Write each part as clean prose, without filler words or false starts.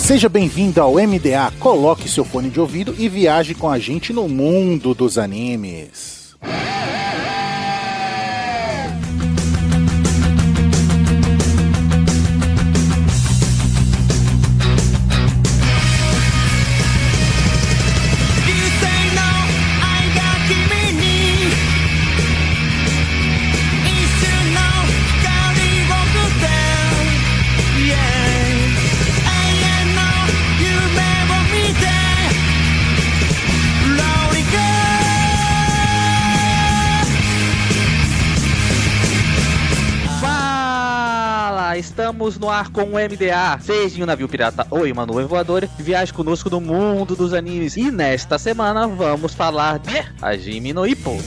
Seja bem-vindo ao MDA, coloque seu fone de ouvido e viaje com a gente no mundo dos animes. Estamos no ar com o MDA, seja em um navio pirata ou em uma nuvem voadora, viaje conosco no mundo dos animes. E nesta semana vamos falar de Hajime no Ippo.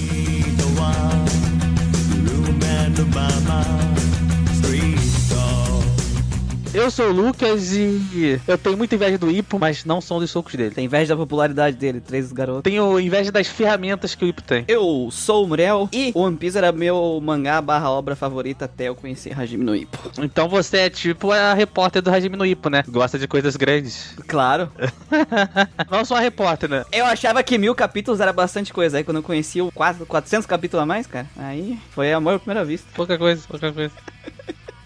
Eu sou o Lucas e eu tenho muita inveja do Ippo, mas não são dos socos dele. Tem inveja da popularidade dele, 3 garotos. Tenho inveja das ferramentas que o Ippo tem. Eu sou o Muriel e One Piece era meu mangá / obra favorita até eu conhecer Hajime no Ippo. Então você é tipo a repórter do Hajime no Ippo, né? Gosta de coisas grandes. Claro. Não só a repórter, né? Eu achava que 1000 capítulos era bastante coisa. Aí quando eu conheci o 400 capítulos a mais, cara, aí foi amor à primeira vista. Pouca coisa.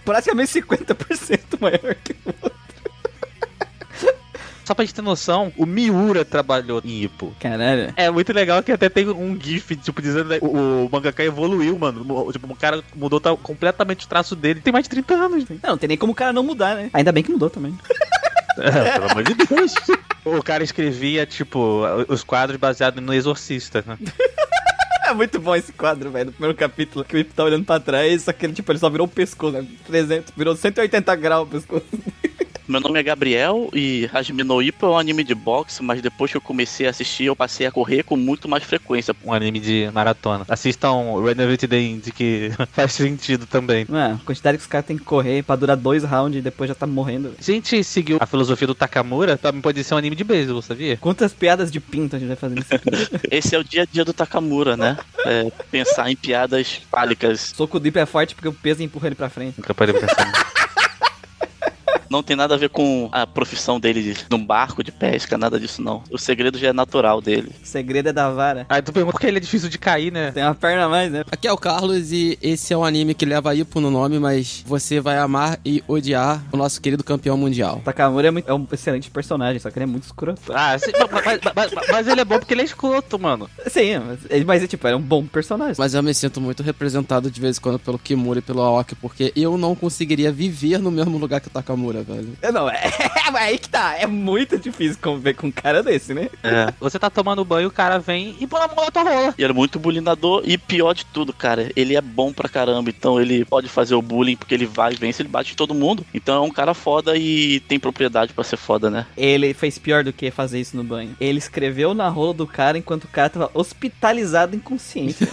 Praticamente 50% maior que o outro. Só pra gente ter noção, o Miura trabalhou em Ippo. Caralho. É muito legal que até tem um gif, tipo, dizendo que o mangaka evoluiu, mano. Tipo, o cara mudou completamente o traço dele. Tem mais de 30 anos, né? Não tem nem como o cara não mudar, né? Ainda bem que mudou também. Pelo amor de Deus. O cara escrevia, tipo, os quadros baseados no Exorcista, né? É muito bom esse quadro, velho, no primeiro capítulo, que o Ippo tá olhando pra trás, só que ele, tipo, ele só virou o pescoço, né? 300, virou 180 graus o pescoço. Meu nome é Gabriel e Hajime no Ippo é um anime de boxe, mas depois que eu comecei a assistir, eu passei a correr com muito mais frequência. Um anime de maratona. Assistam Run Every Day, que faz sentido também. Mano, a quantidade que os caras têm que correr pra durar 2 rounds e depois já tá morrendo. Se a gente seguiu a filosofia do Takamura, também pode ser um anime de beisebol, sabia? Quantas piadas de pinto a gente vai fazer nesse aqui? Esse é o dia a dia do Takamura, né? Pensar em piadas fálicas. Soco do Ippo é forte porque o peso empurra ele pra frente. Nunca parei pra pensar. Não tem nada a ver com a profissão dele de um barco de pesca, nada disso não. O segredo já é natural dele. O segredo é da vara. Aí tu pergunta porque ele é difícil de cair, né? Tem uma perna a mais, né? Aqui é o Carlos e esse é um anime que leva Ippo no nome, mas você vai amar e odiar o nosso querido campeão mundial. O Takamura é um excelente personagem, só que ele é muito escroto. Ah, sim, mas ele é bom porque ele é escroto, mano. Sim, mas tipo, é um bom personagem. Mas eu me sinto muito representado de vez em quando pelo Kimura e pelo Aoki, porque eu não conseguiria viver no mesmo lugar que o Takamura, velho. Não, aí que tá. É muito difícil conviver com um cara desse, né? É. Você tá tomando banho, o cara vem e põe a mão na tua rola. E ele é muito bulinador e pior de tudo, cara, ele é bom pra caramba, então ele pode fazer o bullying porque ele vai e vence, ele bate em todo mundo. Então é um cara foda e tem propriedade pra ser foda, né? Ele fez pior do que fazer isso no banho. Ele escreveu na rola do cara enquanto o cara tava hospitalizado inconsciente.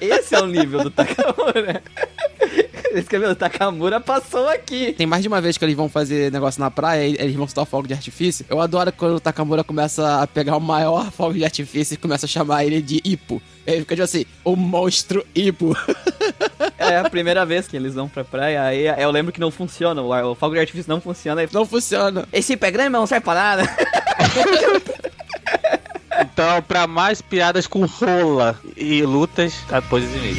Esse é o nível do Takamura. Ele escreveu, o Takamura passou aqui. Tem mais de uma vez que eles vão fazer negócio na praia e eles vão soltar fogo de artifício. Eu adoro quando o Takamura começa a pegar o maior fogo de artifício e começa a chamar ele de Ippo. Ele fica tipo assim, o monstro Ippo. É a primeira vez que eles vão pra praia, aí eu lembro que não funciona, o fogo de artifício não funciona. Aí... Não funciona. Esse Ippo é grande, mas não serve pra nada. Então, pra mais piadas com rola e lutas, após os e-mails.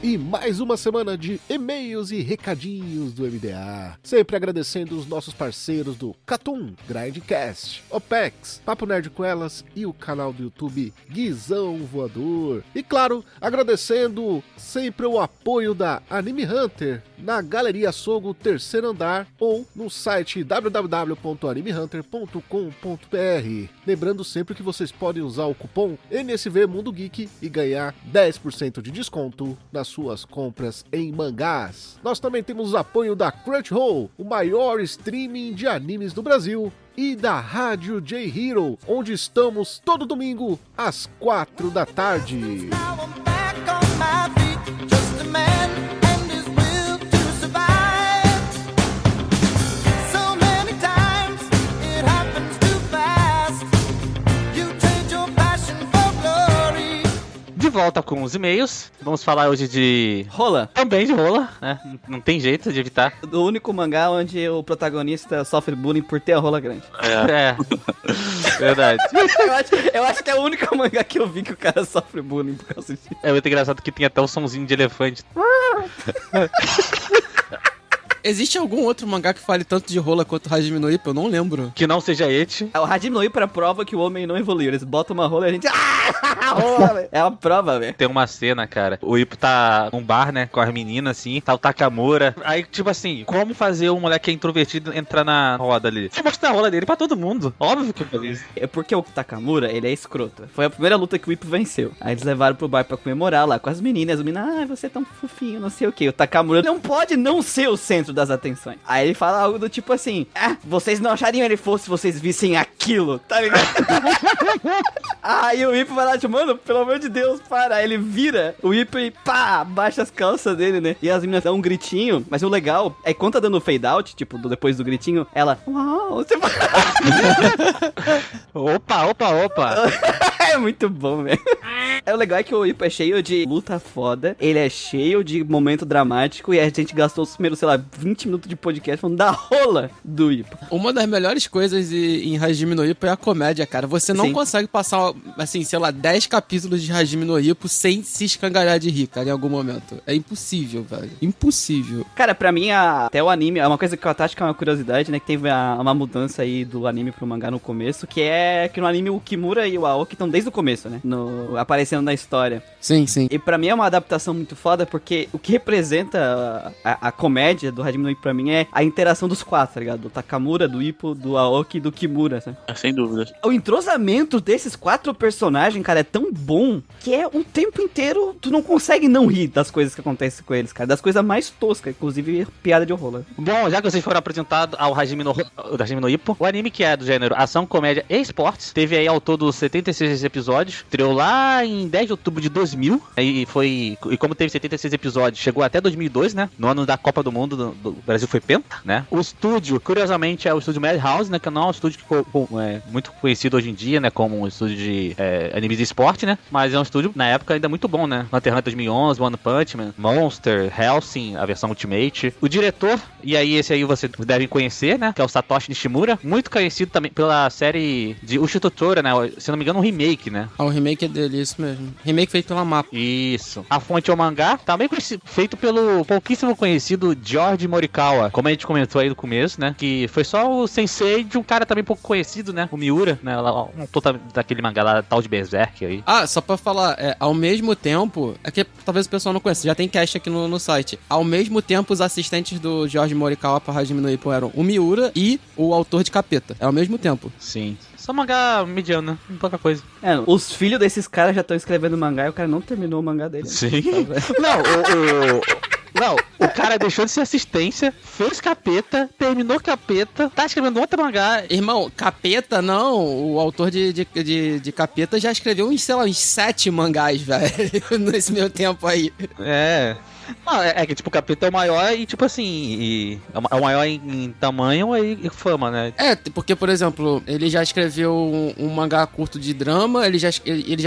E mais uma semana de e-mails e recadinhos do MDA. Sempre agradecendo os nossos parceiros do Catum, Grindcast, OPEX, Papo Nerd com Elas e o canal do YouTube Guizão Voador. E claro, agradecendo sempre o apoio da Anime Hunter na Galeria Sogo, terceiro andar, ou no site www.animehunter.com.br. Lembrando sempre que vocês podem usar o cupom NSV Mundo Geek e ganhar 10% de desconto nas suas compras em mangás. Nós também temos o apoio da Crunchyroll, o maior streaming de animes do Brasil, e da Rádio J-Hero, onde estamos todo domingo às 4 da tarde. De volta com os e-mails. Vamos falar hoje de... Rola. Também de rola, né? Não tem jeito de evitar. Do único mangá onde o protagonista sofre bullying por ter a rola grande. É. Verdade. Eu acho que é o único mangá que eu vi que o cara sofre bullying por causa disso. É muito engraçado que tem até o somzinho de elefante. Existe algum outro mangá que fale tanto de rola quanto Hajime no Ippo? Eu não lembro. Que não seja eti. O Hajime no Ippo prova que o homem não evoluiu. Eles botam uma rola e a gente... rola, velho. É uma prova, velho. Tem uma cena, cara. O Ippo tá num bar, né? Com as meninas, assim. Tá o Takamura. Aí, tipo assim, como fazer um moleque que é introvertido entrar na roda ali? Você mostra a rola dele pra todo mundo. Óbvio que eu falei isso. É porque o Takamura, ele é escroto. Foi a primeira luta que o Ippo venceu. Aí eles levaram pro bar pra comemorar lá com as meninas. As meninas, você é tão fofinho, não sei o que. O Takamura não pode não ser o centro das atenções. Aí ele fala algo do tipo assim: vocês não achariam ele fosse se vocês vissem aquilo, tá ligado? Aí o Ippo vai lá, tipo, mano, pelo amor de Deus, para. Aí ele vira o Ippo e pá, baixa as calças dele, né? E as meninas dão um gritinho, mas o legal é que quando tá dando fade out, tipo, depois do gritinho, ela, uau, tipo... Opa. É muito bom, velho. É, o legal é que o Ippo é cheio de luta foda, ele é cheio de momento dramático, e a gente gastou os primeiros, sei lá, 20 minutos de podcast falando da rola do Ippo. Uma das melhores coisas em Hajime no Ippo é a comédia, cara. Você não consegue passar, assim, sei lá, 10 capítulos de Hajime no Ippo sem se escangalhar de rir, cara, em algum momento. É impossível, velho. Impossível. Cara, pra mim, até o anime, é uma coisa que eu acho que é uma curiosidade, né, que teve uma mudança aí do anime pro mangá no começo, que é que no anime o Kimura e o Aoki estão desde o começo, né, aparecendo na história. Sim, sim. E pra mim é uma adaptação muito foda, porque o que representa a comédia do Hajime no Ippo pra mim é a interação dos quatro, tá ligado? Do Takamura, do Ippo, do Aoki e do Kimura, sabe? Sem dúvida. O entrosamento desses quatro personagens, cara, é tão bom que é o tempo inteiro tu não consegue não rir das coisas que acontecem com eles, cara. Das coisas mais toscas, inclusive piada de rola. Bom, já que vocês foram apresentados ao Hajime no Ippo, o anime que é do gênero ação, comédia e esportes, teve aí ao todo 76 episódios, estreou lá em 10 de outubro de 2000, e como teve 76 episódios, chegou até 2002, né? No ano da Copa do Mundo do Brasil foi penta, né? O estúdio, curiosamente, é o estúdio Madhouse, né? Que não é um estúdio que ficou muito conhecido hoje em dia, né? Como um estúdio de animes de esporte, né? Mas é um estúdio, na época, ainda muito bom, né? Hunter x Hunter 2011, One Punch Man, Monster, Hellsing, a versão Ultimate. O diretor, e aí esse aí vocês devem conhecer, né? Que é o Satoshi Nishimura, muito conhecido também pela série de Uchi Totora, né? Se não me engano, um remake, né? O remake é dele, isso mesmo. Remake feito pela Mapa. Isso. A fonte é o mangá, também feito pelo pouquíssimo conhecido George Morikawa, como a gente comentou aí no começo, né? Que foi só o sensei de um cara também pouco conhecido, né? O Miura, né? Um daquele mangá lá, tal de Berserk aí. Ah, só pra falar, ao mesmo tempo, é que talvez o pessoal não conheça, já tem cast aqui no site. Ao mesmo tempo, os assistentes do George Morikawa pra Hajime no Ippo eram o Miura e o autor de Capeta. É ao mesmo tempo. Sim. Só mangá mediano, pouca coisa. Os filhos desses caras já estão escrevendo mangá e o cara não terminou o mangá dele. Sim. Não, o cara deixou de ser assistência, fez Capeta, terminou Capeta, tá escrevendo outro mangá. Irmão, Capeta não, o autor de Capeta já escreveu uns 7 mangás, velho, nesse meu tempo aí. É. Não, é que, tipo, o Capeta é o maior e, tipo assim, é o maior em tamanho e fama, né? Porque, por exemplo, ele já escreveu um mangá curto de drama, ele já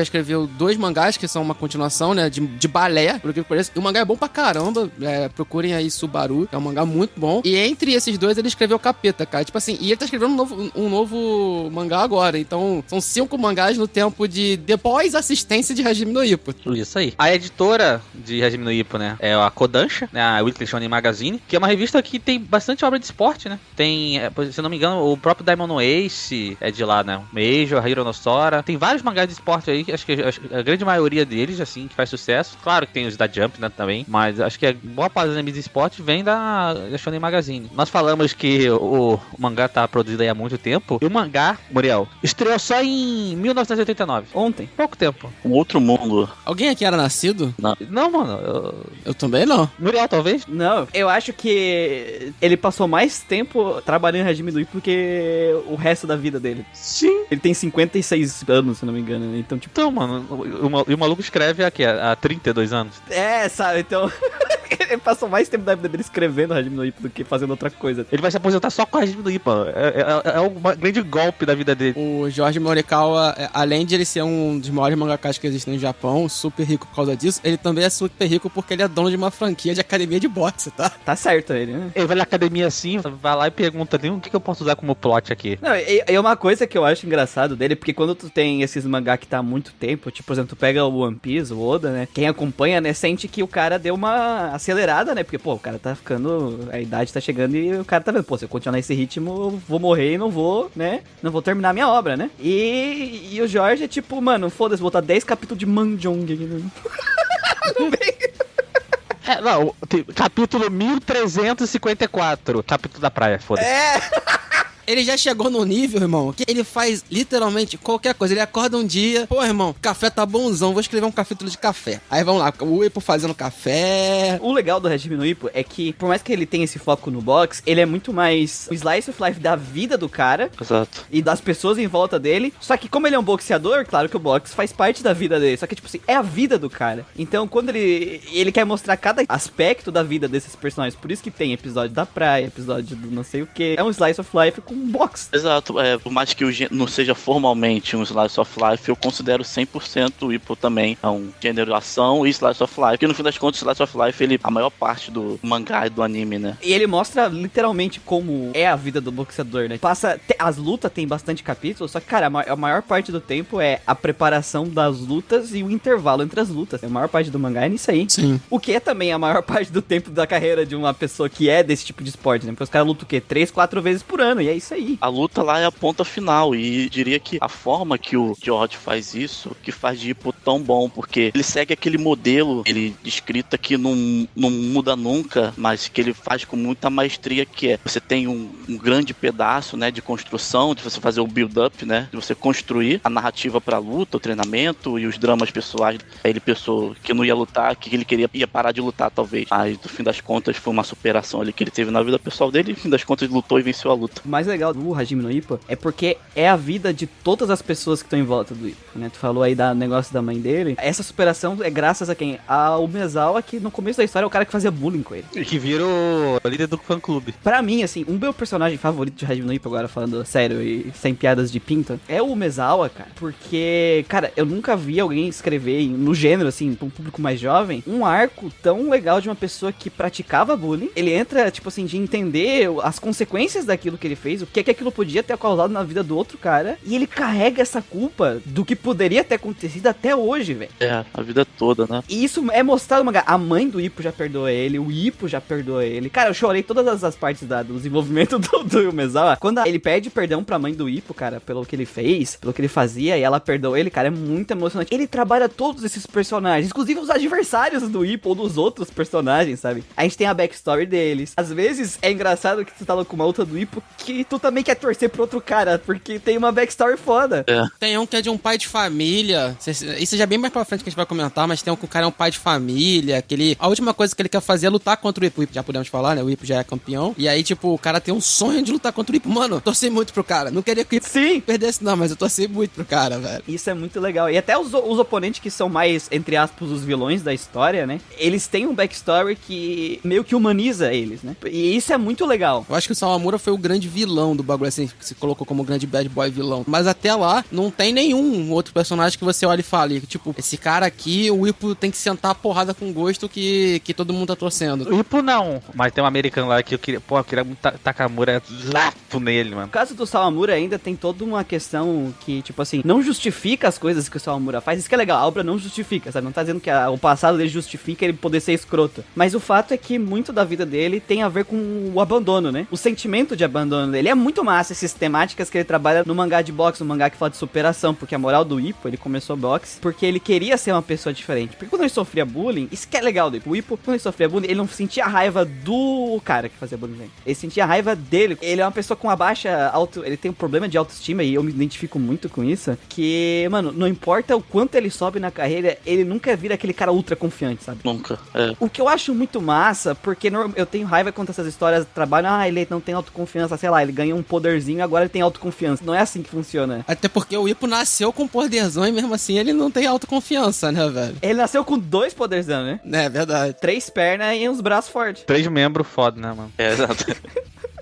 escreveu 2 mangás que são uma continuação, né, de balé, por que parece. E o mangá é bom pra caramba, procurem aí Subaru, é um mangá muito bom. E entre esses 2 ele escreveu Capeta, cara, tipo assim, e ele tá escrevendo um novo mangá agora, então são 5 mangás no tempo de depois assistência de Hajime no Ippo. Isso aí. A editora de Hajime no Ippo, né, é é a Kodansha, né, a Weekly Shonen Magazine, que é uma revista que tem bastante obra de esporte, né? Tem, se eu não me engano, o próprio Diamond Ace é de lá, né? O Major, Hiro no Sora. Tem vários mangás de esporte aí, acho que a grande maioria deles, assim, que faz sucesso. Claro que tem os da Jump, né, também, mas acho que a boa parte dos animes de esporte vem da Shonen Magazine. Nós falamos que o mangá tá produzido aí há muito tempo, e o mangá, Muriel, estreou só em 1989. Ontem. Pouco tempo. Um outro mundo. Alguém aqui era nascido? Não, mano. Eu também não. Muriel, talvez? Não, eu acho que ele passou mais tempo trabalhando em regime do Ippo do que o resto da vida dele. Sim. Ele tem 56 anos, se não me engano, né? Então, tipo... Então, mano, o maluco escreve aqui há 32 anos. É, sabe? Então... ele passou mais tempo da vida dele escrevendo Hajime no Ippo do que fazendo outra coisa. Ele vai se aposentar só com a Hajime no Ippo. É um grande golpe da vida dele. O Jorge Morikawa, além de ele ser um dos maiores mangakas que existem no Japão, super rico por causa disso, ele também é super rico porque ele é dono de uma franquia de academia de boxe, tá? Tá certo ele, né? Ele vai na academia assim, vai lá e pergunta, o que eu posso usar como plot aqui? Não, e uma coisa que eu acho engraçado dele, porque quando tu tem esses mangá que tá há muito tempo, tipo, por exemplo, tu pega o One Piece, o Oda, né? Quem acompanha, né, sente que o cara deu uma acelerada, né? Porque, pô, o cara tá ficando, a idade tá chegando e o cara tá vendo, pô, se eu continuar nesse ritmo, eu vou morrer e não vou, né? Não vou terminar a minha obra, né? E o Jorge é tipo, mano, foda-se, vou botar 10 capítulos de Mahjong aqui, né? Não, capítulo 1354, capítulo da praia, foda-se. Ele já chegou no nível, irmão, que ele faz literalmente qualquer coisa. Ele acorda um dia, pô, irmão, café tá bonzão, vou escrever um capítulo de café. Aí vamos lá, o Ippo fazendo café. O legal do Hajime no Ippo é que, por mais que ele tenha esse foco no box, ele é muito mais o slice of life da vida do cara. Exato. E das pessoas em volta dele. Só que como ele é um boxeador, claro que o boxe faz parte da vida dele. Só que, tipo assim, é a vida do cara. Então, quando ele quer mostrar cada aspecto da vida desses personagens. Por isso que tem episódio da praia, episódio do não sei o que. É um slice of life com um boxe. Exato. Por mais que não seja formalmente um slice of life, eu considero 100% o Ippo também é um gênero ação e slice of life. Porque no fim das contas, o slice of life, ele a maior parte do mangá e do anime, né? E ele mostra literalmente como é a vida do boxeador, né? As lutas tem bastante capítulos, só que, cara, a maior parte do tempo é a preparação das lutas e o intervalo entre as lutas. A maior parte do mangá é nisso aí. Sim. O que é também a maior parte do tempo da carreira de uma pessoa que é desse tipo de esporte, né? Porque os caras lutam o quê? 3, 4 vezes por ano, e é isso aí. A luta lá é a ponta final, e diria que a forma que o George faz isso, que faz de Ippo tão bom, porque ele segue aquele modelo, ele descrita que não muda nunca, mas que ele faz com muita maestria, que é, você tem um grande pedaço, né, de construção, de você fazer o build-up, né, de você construir a narrativa pra luta, o treinamento e os dramas pessoais. Aí ele pensou que não ia lutar, que ele ia parar de lutar, talvez. Mas, no fim das contas, foi uma superação ali que ele teve na vida pessoal dele, e no fim das contas, ele lutou e venceu a luta. O mais legal do Hajime no Ippo é porque é a vida de todas as pessoas que estão em volta do Ippo, né? Tu falou aí do negócio da mãe dele. Essa superação é graças a quem? Ao Umezawa, que no começo da história é o cara que fazia bullying com ele. E que vira o líder do fã-clube. Pra mim, assim, um meu personagem favorito de Hajime no Ippo, agora falando sério e sem piadas de pinta, é o Umezawa, cara. Porque, cara, eu nunca vi alguém escrever no gênero, assim, pra um público mais jovem, um arco tão legal de uma pessoa que praticava bullying. Ele entra, tipo assim, de entender as consequências daquilo que ele fez, o que é que aquilo podia ter causado na vida do outro cara, e ele carrega essa culpa do que poderia ter acontecido até hoje, velho. É, a vida toda, né? E isso é mostrado, a mãe do Ippo já perdoa ele, o Ippo já perdoa ele. Cara, eu chorei todas as partes do desenvolvimento do Umezawa. Quando ele pede perdão pra mãe do Ippo, cara, pelo que ele fez, pelo que ele fazia, e ela perdoa ele, cara, é muito emocionante. Ele trabalha todos esses personagens, inclusive os adversários do Ippo ou dos outros personagens, sabe? A gente tem a backstory deles. Às vezes é engraçado que tu tá com uma luta do Ippo que tu também quer torcer pro outro cara, porque tem uma backstory foda. É. Tem um que é de um pai de família. Isso já é bem mais pra frente que a gente vai comentar, mas tem um que o cara é um pai de família, que a última coisa que ele quer fazer é lutar contra o Ippo. Já podemos falar, né? O Ippo já é campeão. E aí, tipo, o cara tem um sonho de lutar contra o Ippo. Mano, eu torci muito pro cara. Não queria que o Ippo perdesse, não, mas eu torci muito pro cara, velho. Isso é muito legal. E até os oponentes que são mais, entre aspas, os vilões da história, né? Eles têm um backstory que meio que humaniza eles, né? E isso é muito legal. Eu acho que o Sawamura foi o grande vilão vilão do bagulho, assim, que se colocou como grande bad boy vilão. Mas até lá, não tem nenhum outro personagem que você olha e fale, tipo, esse cara aqui, o Ippo tem que sentar a porrada com gosto que todo mundo tá torcendo. O Ippo não, mas tem um americano lá que eu queria muito Takamura lato nele, mano. No caso do Sawamura ainda tem toda uma questão que, tipo assim, não justifica as coisas que o Sawamura faz. Isso que é legal, a obra não justifica, sabe? Não tá dizendo que o passado dele justifica ele poder ser escroto. Mas o fato é que muito da vida dele tem a ver com o abandono, né? O sentimento de abandono dele. É muito massa essas temáticas que ele trabalha no mangá de boxe, no mangá que fala de superação, porque a moral do Ippo, ele começou boxe porque ele queria ser uma pessoa diferente. Porque quando ele sofria bullying, isso que é legal do Ippo. O Ippo, quando ele sofria bullying, ele não sentia raiva do cara que fazia bullying. Ele sentia raiva dele. Ele é uma pessoa com uma baixa ele tem um problema de autoestima e eu me identifico muito com isso, que, mano, não importa o quanto ele sobe na carreira, ele nunca vira aquele cara ultra confiante, sabe? Nunca, é. O que eu acho muito massa, porque eu tenho raiva quando essas histórias trabalham, ele não tem autoconfiança, sei lá, ele ganha um poderzinho e agora ele tem autoconfiança. Não é assim que funciona. Até porque o Ippo nasceu com poderzão e mesmo assim ele não tem autoconfiança, né, velho? Ele nasceu com 2 poderzão, né? É verdade. 3 pernas e uns braços fortes. 3 membros foda, né, mano? É, exato.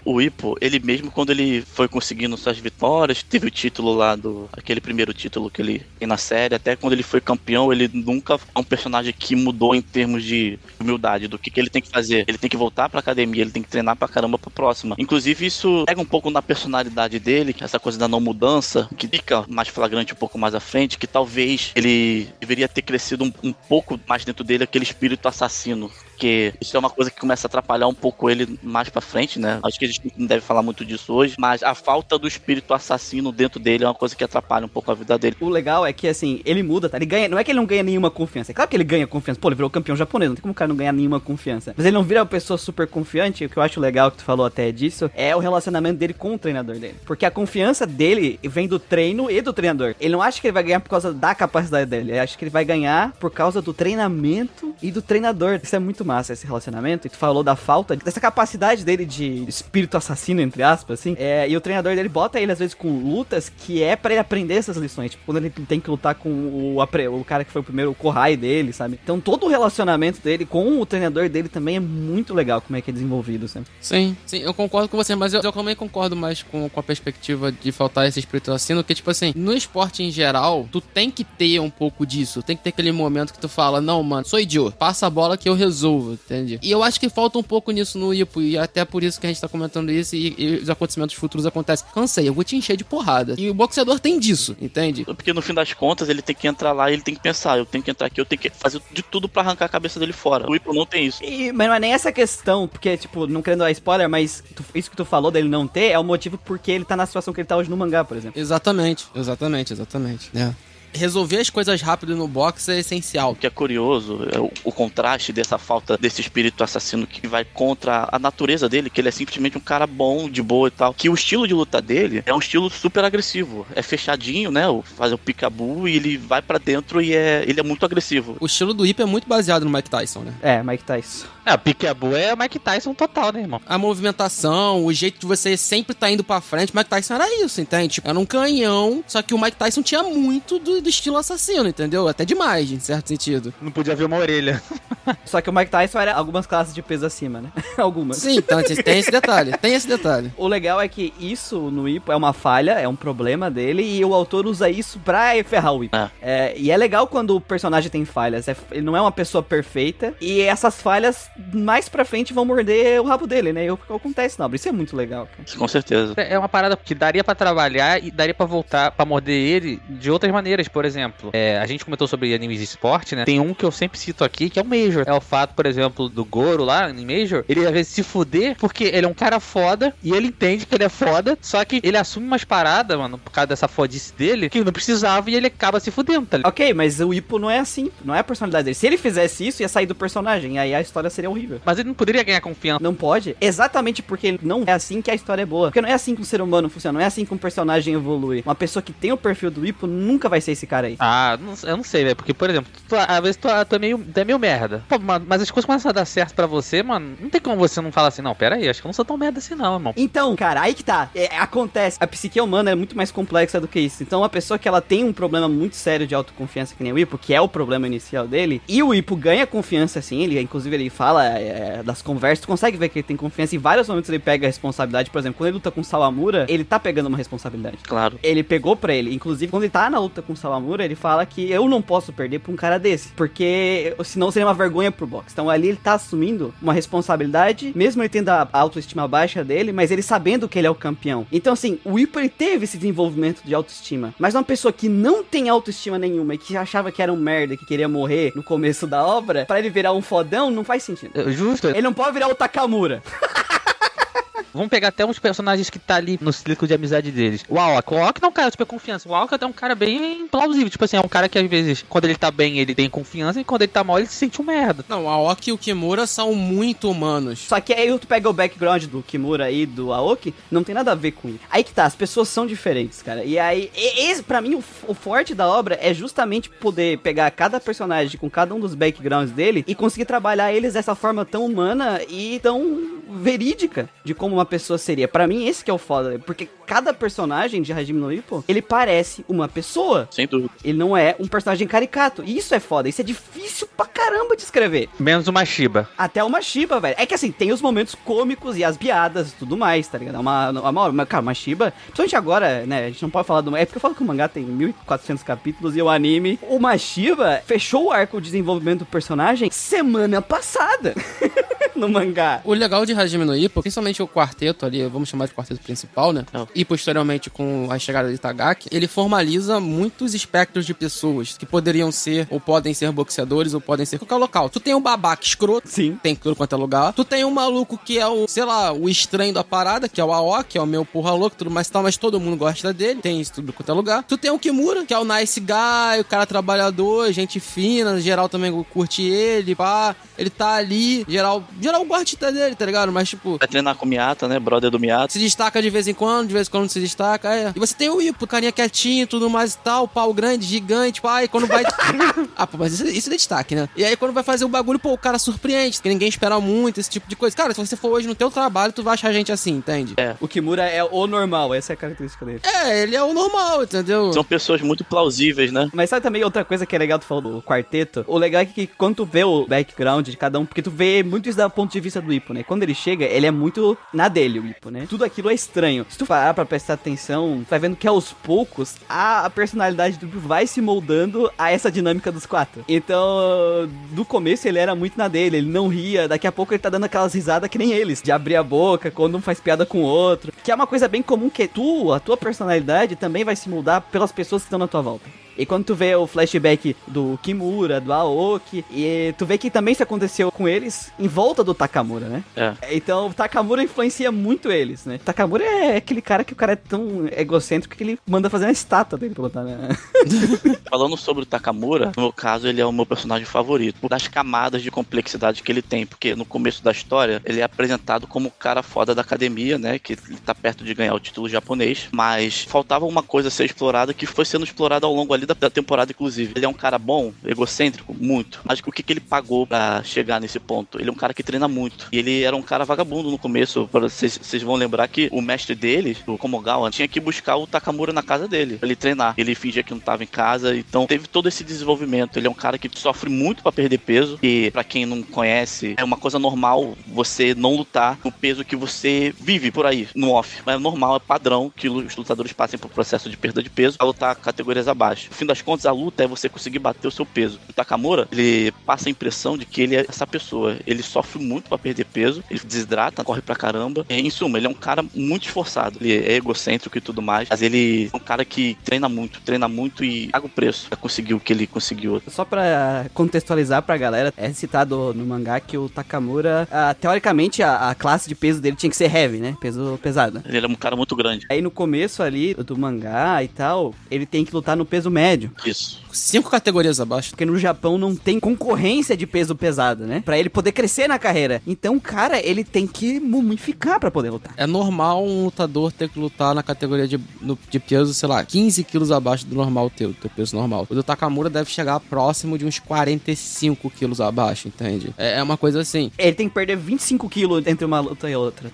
O Ippo, ele mesmo quando ele foi conseguindo suas vitórias, teve o título lá aquele primeiro título que ele tem na série, até quando ele foi campeão, ele nunca é um personagem que mudou em termos de humildade, do que ele tem que fazer. Ele tem que voltar pra academia, ele tem que treinar pra caramba pra próxima. Inclusive isso pega um pouco na personalidade dele, essa coisa da não mudança, que fica mais flagrante um pouco mais à frente, que talvez ele deveria ter crescido um pouco mais dentro dele, aquele espírito assassino. Porque isso é uma coisa que começa a atrapalhar um pouco ele mais pra frente, né? Acho que a gente não deve falar muito disso hoje, mas a falta do espírito assassino dentro dele é uma coisa que atrapalha um pouco a vida dele. O legal é que, assim, ele muda, tá? Ele ganha, não é que ele não ganha nenhuma confiança. É claro que ele ganha confiança. Pô, ele virou campeão japonês, não tem como o cara não ganhar nenhuma confiança. Mas ele não vira uma pessoa super confiante. O que eu acho legal que tu falou até disso é o relacionamento dele com o treinador dele. Porque a confiança dele vem do treino e do treinador. Ele não acha que ele vai ganhar por causa da capacidade dele. Ele acha que ele vai ganhar por causa do treinamento e do treinador. Isso é muito massa, esse relacionamento. E tu falou da falta dessa capacidade dele de espírito assassino, entre aspas, assim. E o treinador dele bota ele, às vezes, com lutas que é pra ele aprender essas lições. Tipo, quando ele tem que lutar com o cara que foi o primeiro, o Kohai dele, sabe? Então, todo o relacionamento dele com o treinador dele também é muito legal, como é que é desenvolvido, sabe? Sim, eu concordo com você, mas eu também concordo mais com a perspectiva de faltar esse espírito assassino, que, tipo assim, no esporte em geral, tu tem que ter um pouco disso. Tem que ter aquele momento que tu fala, não, mano, sou idiota, passa a bola que eu resolvo, entende? E eu acho que falta um pouco nisso no Ippo, e até por isso que a gente tá comentando isso, e os acontecimentos futuros acontecem. Cansei, eu vou te encher de porrada. E o boxeador tem disso, entende? Porque no fim das contas, ele tem que entrar lá e ele tem que pensar, eu tenho que entrar aqui, eu tenho que fazer de tudo pra arrancar a cabeça dele fora. O Ippo não tem isso. Mas não é nem essa questão, porque, tipo, não querendo dar spoiler, mas isso que tu falou dele não ter é o motivo porque ele tá na situação que ele tá hoje no mangá, por exemplo. Exatamente. É. Resolver as coisas rápido no boxe é essencial. O que é curioso é o contraste dessa falta desse espírito assassino que vai contra a natureza dele, que ele é simplesmente um cara bom, de boa e tal. Que o estilo de luta dele é um estilo super agressivo. É fechadinho, né? Faz o peekaboo e ele vai pra dentro e ele é muito agressivo. O estilo do Ippo é muito baseado no Mike Tyson, né? É, Mike Tyson. O peekaboo é o Mike Tyson total, né, irmão? A movimentação, o jeito de você sempre tá indo pra frente, o Mike Tyson era isso, entende? Tipo, era um canhão, só que o Mike Tyson tinha muito do estilo assassino, entendeu? Até demais, em certo sentido. Não podia ver uma orelha. Só que o Mike Tyson era algumas classes de peso acima, né? Algumas. Sim, então tem esse detalhe. O legal é que isso no Ippo é uma falha, é um problema dele, e o autor usa isso pra ferrar o Ippo. E é legal quando o personagem tem falhas. Ele não é uma pessoa perfeita, e essas falhas mais pra frente vão morder o rabo dele, né? E o que acontece na obra. Isso é muito legal, cara. Com certeza. É uma parada que daria pra trabalhar e daria pra voltar, pra morder ele de outras maneiras. Por exemplo, a gente comentou sobre animes de esporte, né? Tem um que eu sempre cito aqui, que é o Major. É o fato, por exemplo, do Goro lá em Major, ele às vezes se fuder porque ele é um cara foda e ele entende que ele é foda, só que ele assume umas paradas, mano, por causa dessa fodice dele, que não precisava e ele acaba se fudendo, tá ligado? Ok, mas o Ippo não é assim, não é a personalidade dele. Se ele fizesse isso, ia sair do personagem, e aí a história seria horrível. Mas ele não poderia ganhar confiança. Não pode, exatamente porque ele não é assim que a história é boa. Porque não é assim que um ser humano funciona, não é assim que um personagem evolui. Uma pessoa que tem o perfil do Ippo nunca vai ser esse cara aí. Eu não sei, velho, porque, por exemplo, às vezes tu é meio merda. merda. Pô, mano, mas as coisas começam a dar certo pra você, mano. Não tem como você não falar assim, não, pera aí, acho que eu não sou tão merda assim não, irmão. Então, cara, aí que tá. Acontece. A psique humana é muito mais complexa do que isso. Então, uma pessoa que ela tem um problema muito sério de autoconfiança, que nem o Hippo, que é o problema inicial dele, e o Hippo ganha confiança, assim, inclusive ele fala das conversas, tu consegue ver que ele tem confiança, em vários momentos ele pega a responsabilidade, por exemplo, quando ele luta com o Sawamura, ele tá pegando uma responsabilidade. Claro. Ele pegou pra ele, inclusive quando ele tá na luta com o Sawamura, ele fala que eu não posso perder pra um cara desse, porque senão seria uma vergonha pro boxe. Então ali ele tá assumindo uma responsabilidade, mesmo ele tendo a autoestima baixa dele, mas ele sabendo que ele é o campeão. Então assim, o Hippo ele teve esse desenvolvimento de autoestima, mas uma pessoa que não tem autoestima nenhuma e que achava que era um merda, que queria morrer no começo da obra, pra ele virar um fodão, não faz sentido. Justo. Ele não pode virar o Takamura. Vamos pegar até uns personagens que tá ali no círculo de amizade deles. O Aoki. O Aoki não é um cara de super confiança. O Aoki é um cara bem plausível. Tipo assim, é um cara que às vezes, quando ele tá bem, ele tem confiança, e quando ele tá mal, ele se sente um merda. Não, o Aoki e o Kimura são muito humanos. Só que aí tu pega o background do Kimura e do Aoki, não tem nada a ver com isso. Aí que tá, as pessoas são diferentes, cara. E aí, esse, pra mim, o forte da obra é justamente poder pegar cada personagem com cada um dos backgrounds dele e conseguir trabalhar eles dessa forma tão humana e tão verídica de como uma pessoa seria. Pra mim, esse que é o foda, porque cada personagem de Hajime no Ippo, ele parece uma pessoa. Sem dúvida. Ele não é um personagem caricato. E isso é foda, isso é difícil pra caramba de escrever. Menos uma Shiba. Até uma Shiba, velho. É que assim, tem os momentos cômicos e as piadas e tudo mais, tá ligado? Cara, uma Shiba, principalmente agora, né, a gente não pode falar do... É porque eu falo que o mangá tem 1.400 capítulos e o anime, o Mashiba fechou o arco de desenvolvimento do personagem semana passada. No mangá. O legal de Hajime no Ippo, principalmente o quarteto ali, vamos chamar de quarteto principal, né? Não. E posteriormente com a chegada de Itagaki, ele formaliza muitos espectros de pessoas que poderiam ser, ou podem ser boxeadores, ou podem ser qualquer local. Tu tem um babaca escroto, Sim. tem tudo quanto é lugar. Tu tem um maluco que é o, sei lá, o estranho da parada, que é o Aoki, que é o meu porra louco, tudo mais tal, mas todo mundo gosta dele, tem isso tudo quanto é lugar. Tu tem o Kimura, que é o nice guy, o cara trabalhador, gente fina, geral também curte ele, pá. Ele tá ali, geral gosta dele, tá ligado? Mas, tipo... Vai treinar com o Miyata, né? Brother do Miyata. Se destaca de vez em quando se destaca, é. E você tem o Ippo, carinha quietinho, tudo mais e tal, pau grande, gigante, pá, e quando vai... Ah, pô, mas isso é destaque, né? E aí quando vai fazer o bagulho, pô, o cara surpreende, porque ninguém espera muito, esse tipo de coisa. Cara, se você for hoje no teu trabalho, tu vai achar gente assim, entende? É. O Kimura é o normal, essa é a característica dele. É, ele é o normal, entendeu? São pessoas muito plausíveis, né? Mas sabe também outra coisa que é legal tu falou do quarteto? O legal é que quando tu vê o background de cada um, porque tu vê muito isso do ponto de vista do Ippo, né? Quando ele chega, ele é muito na dele, o Ippo, né? Tudo aquilo é estranho. Se tu parar pra prestar atenção, tu vai vendo que aos poucos a personalidade do Ippo vai se moldando a essa dinâmica dos quatro. Então, do começo ele era muito na dele, ele não ria, daqui a pouco ele tá dando aquelas risadas que nem eles, de abrir a boca quando um faz piada com o outro, que é uma coisa bem comum que a tua personalidade também vai se moldar pelas pessoas que estão na tua volta. E quando tu vê o flashback do Kimura, do Aoki, e tu vê que também isso aconteceu com eles em volta do Takamura, né? É. Então o Takamura influencia muito eles, né? Takamura é aquele cara que o cara é tão egocêntrico que ele manda fazer uma estátua dele pra botar, né? Falando sobre o Takamura, no meu caso, ele é o meu personagem favorito, por das camadas de complexidade que ele tem, porque no começo da história, ele é apresentado como o cara foda da academia, né? Que ele tá perto de ganhar o título japonês, mas faltava uma coisa a ser explorada que foi sendo explorada ao longo ali da temporada, inclusive. Ele é um cara bom, egocêntrico, muito. Mas o que ele pagou pra chegar nesse ponto? Ele é um cara que treina muito. E ele era um cara vagabundo no começo. Vocês vão lembrar que o mestre dele, o Komogawa, tinha que buscar o Takamura na casa dele, pra ele treinar. Ele fingia que não tava em casa, então teve todo esse desenvolvimento. Ele é um cara que sofre muito pra perder peso. E pra quem não conhece, é uma coisa normal você não lutar no peso que você vive por aí, no off. Mas é normal, é padrão que os lutadores passem por processo de perda de peso pra lutar categorias abaixo. No fim das contas, a luta é você conseguir bater o seu peso. O Takamura, ele passa a impressão de que ele é essa pessoa. Ele sofre muito pra perder peso, ele desidrata, corre pra caramba. Em suma, ele é um cara muito esforçado. Ele é egocêntrico e tudo mais, mas ele é um cara que treina muito e paga o preço pra conseguir o que ele conseguiu. Só pra contextualizar pra galera, é citado no mangá que o Takamura, teoricamente, a classe de peso dele tinha que ser heavy, né? Peso pesado. Ele é um cara muito grande. Aí no começo ali do mangá e tal, ele tem que lutar no peso médio. Isso. 5 categorias abaixo. Porque no Japão não tem concorrência de peso pesado, né? Pra ele poder crescer na carreira. Então, cara, ele tem que mumificar pra poder lutar. É normal um lutador ter que lutar na categoria de peso, sei lá, 15 quilos abaixo do normal. teu peso normal. O do Takamura deve chegar próximo de uns 45 quilos abaixo, entende? É uma coisa assim. Ele tem que perder 25 quilos entre uma luta e outra.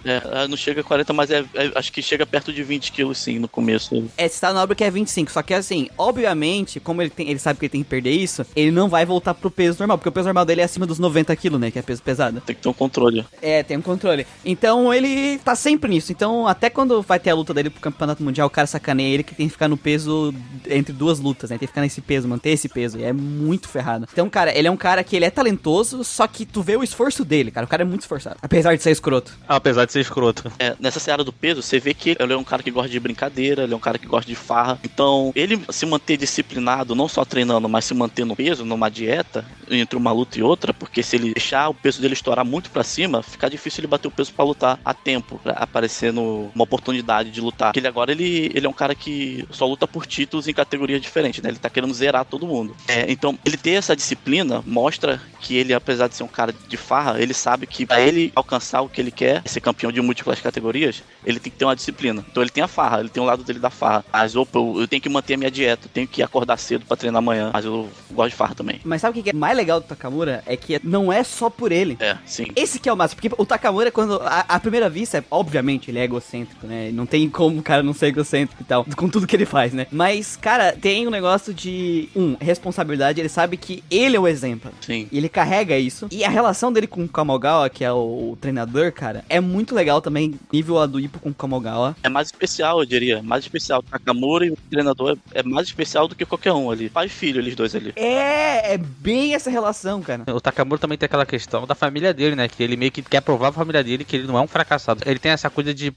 Não chega a 40, mas acho que chega perto de 20 quilos sim no começo. Você tá na obra que é 25, só que assim, obviamente, como ele sabe que ele tem que perder isso, ele não vai voltar pro peso normal, porque o peso normal dele é acima dos 90 quilos, né, que é peso pesado. Tem que ter um controle. Tem um controle. Então ele tá sempre nisso. Então até quando vai ter a luta dele pro campeonato mundial, o cara sacaneia ele que tem que ficar no peso entre duas lutas, né, tem que ficar nesse peso, manter esse peso, e é muito ferrado. Então, cara, ele é um cara que ele é talentoso, só que tu vê o esforço dele, cara, o cara é muito esforçado, apesar de ser escroto. Apesar de ser escroto. Nessa seara do peso, você vê que ele é um cara que gosta de brincadeira, ele é um cara que gosta de farra. Então, ele se manter disciplinado, não só treinando, mas se manter no peso, numa dieta, entre uma luta e outra, porque se ele deixar o peso dele estourar muito pra cima, fica difícil ele bater o peso pra lutar a tempo, pra aparecer uma oportunidade de lutar. Porque ele é um cara que só luta por títulos em categorias diferentes, né? Ele tá querendo zerar todo mundo. Então, ele ter essa disciplina mostra que ele, apesar de ser um cara de farra, ele sabe que pra ele alcançar o que ele quer, ser campeão de múltiplas categorias, ele tem que ter uma disciplina. Então ele tem a farra, ele tem um lado dele da farra. Mas, eu tenho que manter a minha dieta, eu tenho que acordar cedo pra treinar amanhã. Mas eu gosto de farra também. Mas sabe o que é mais legal do Takamura? É que não é só por ele. Sim. Esse que é o máximo, porque o Takamura, quando à primeira vista, obviamente, ele é egocêntrico, né? Não tem como o cara não ser egocêntrico e tal, com tudo que ele faz, né? Mas, cara, tem um negócio de, responsabilidade, ele sabe que ele é o exemplo. Sim. E ele carrega isso. E a relação dele com o Kamigawa, que é o treinador, cara, é muito legal também, nível a do Ippo com o Kamigawa. É mais especial, eu diria. Mais especial. O Takamura e o treinador é mais especial do que qualquer um ali. Pai e filho, eles dois ali. É bem essa relação, cara. O Takamura também tem aquela questão da família dele, né? Que ele meio que quer provar pra família dele que ele não é um fracassado. Ele tem essa coisa de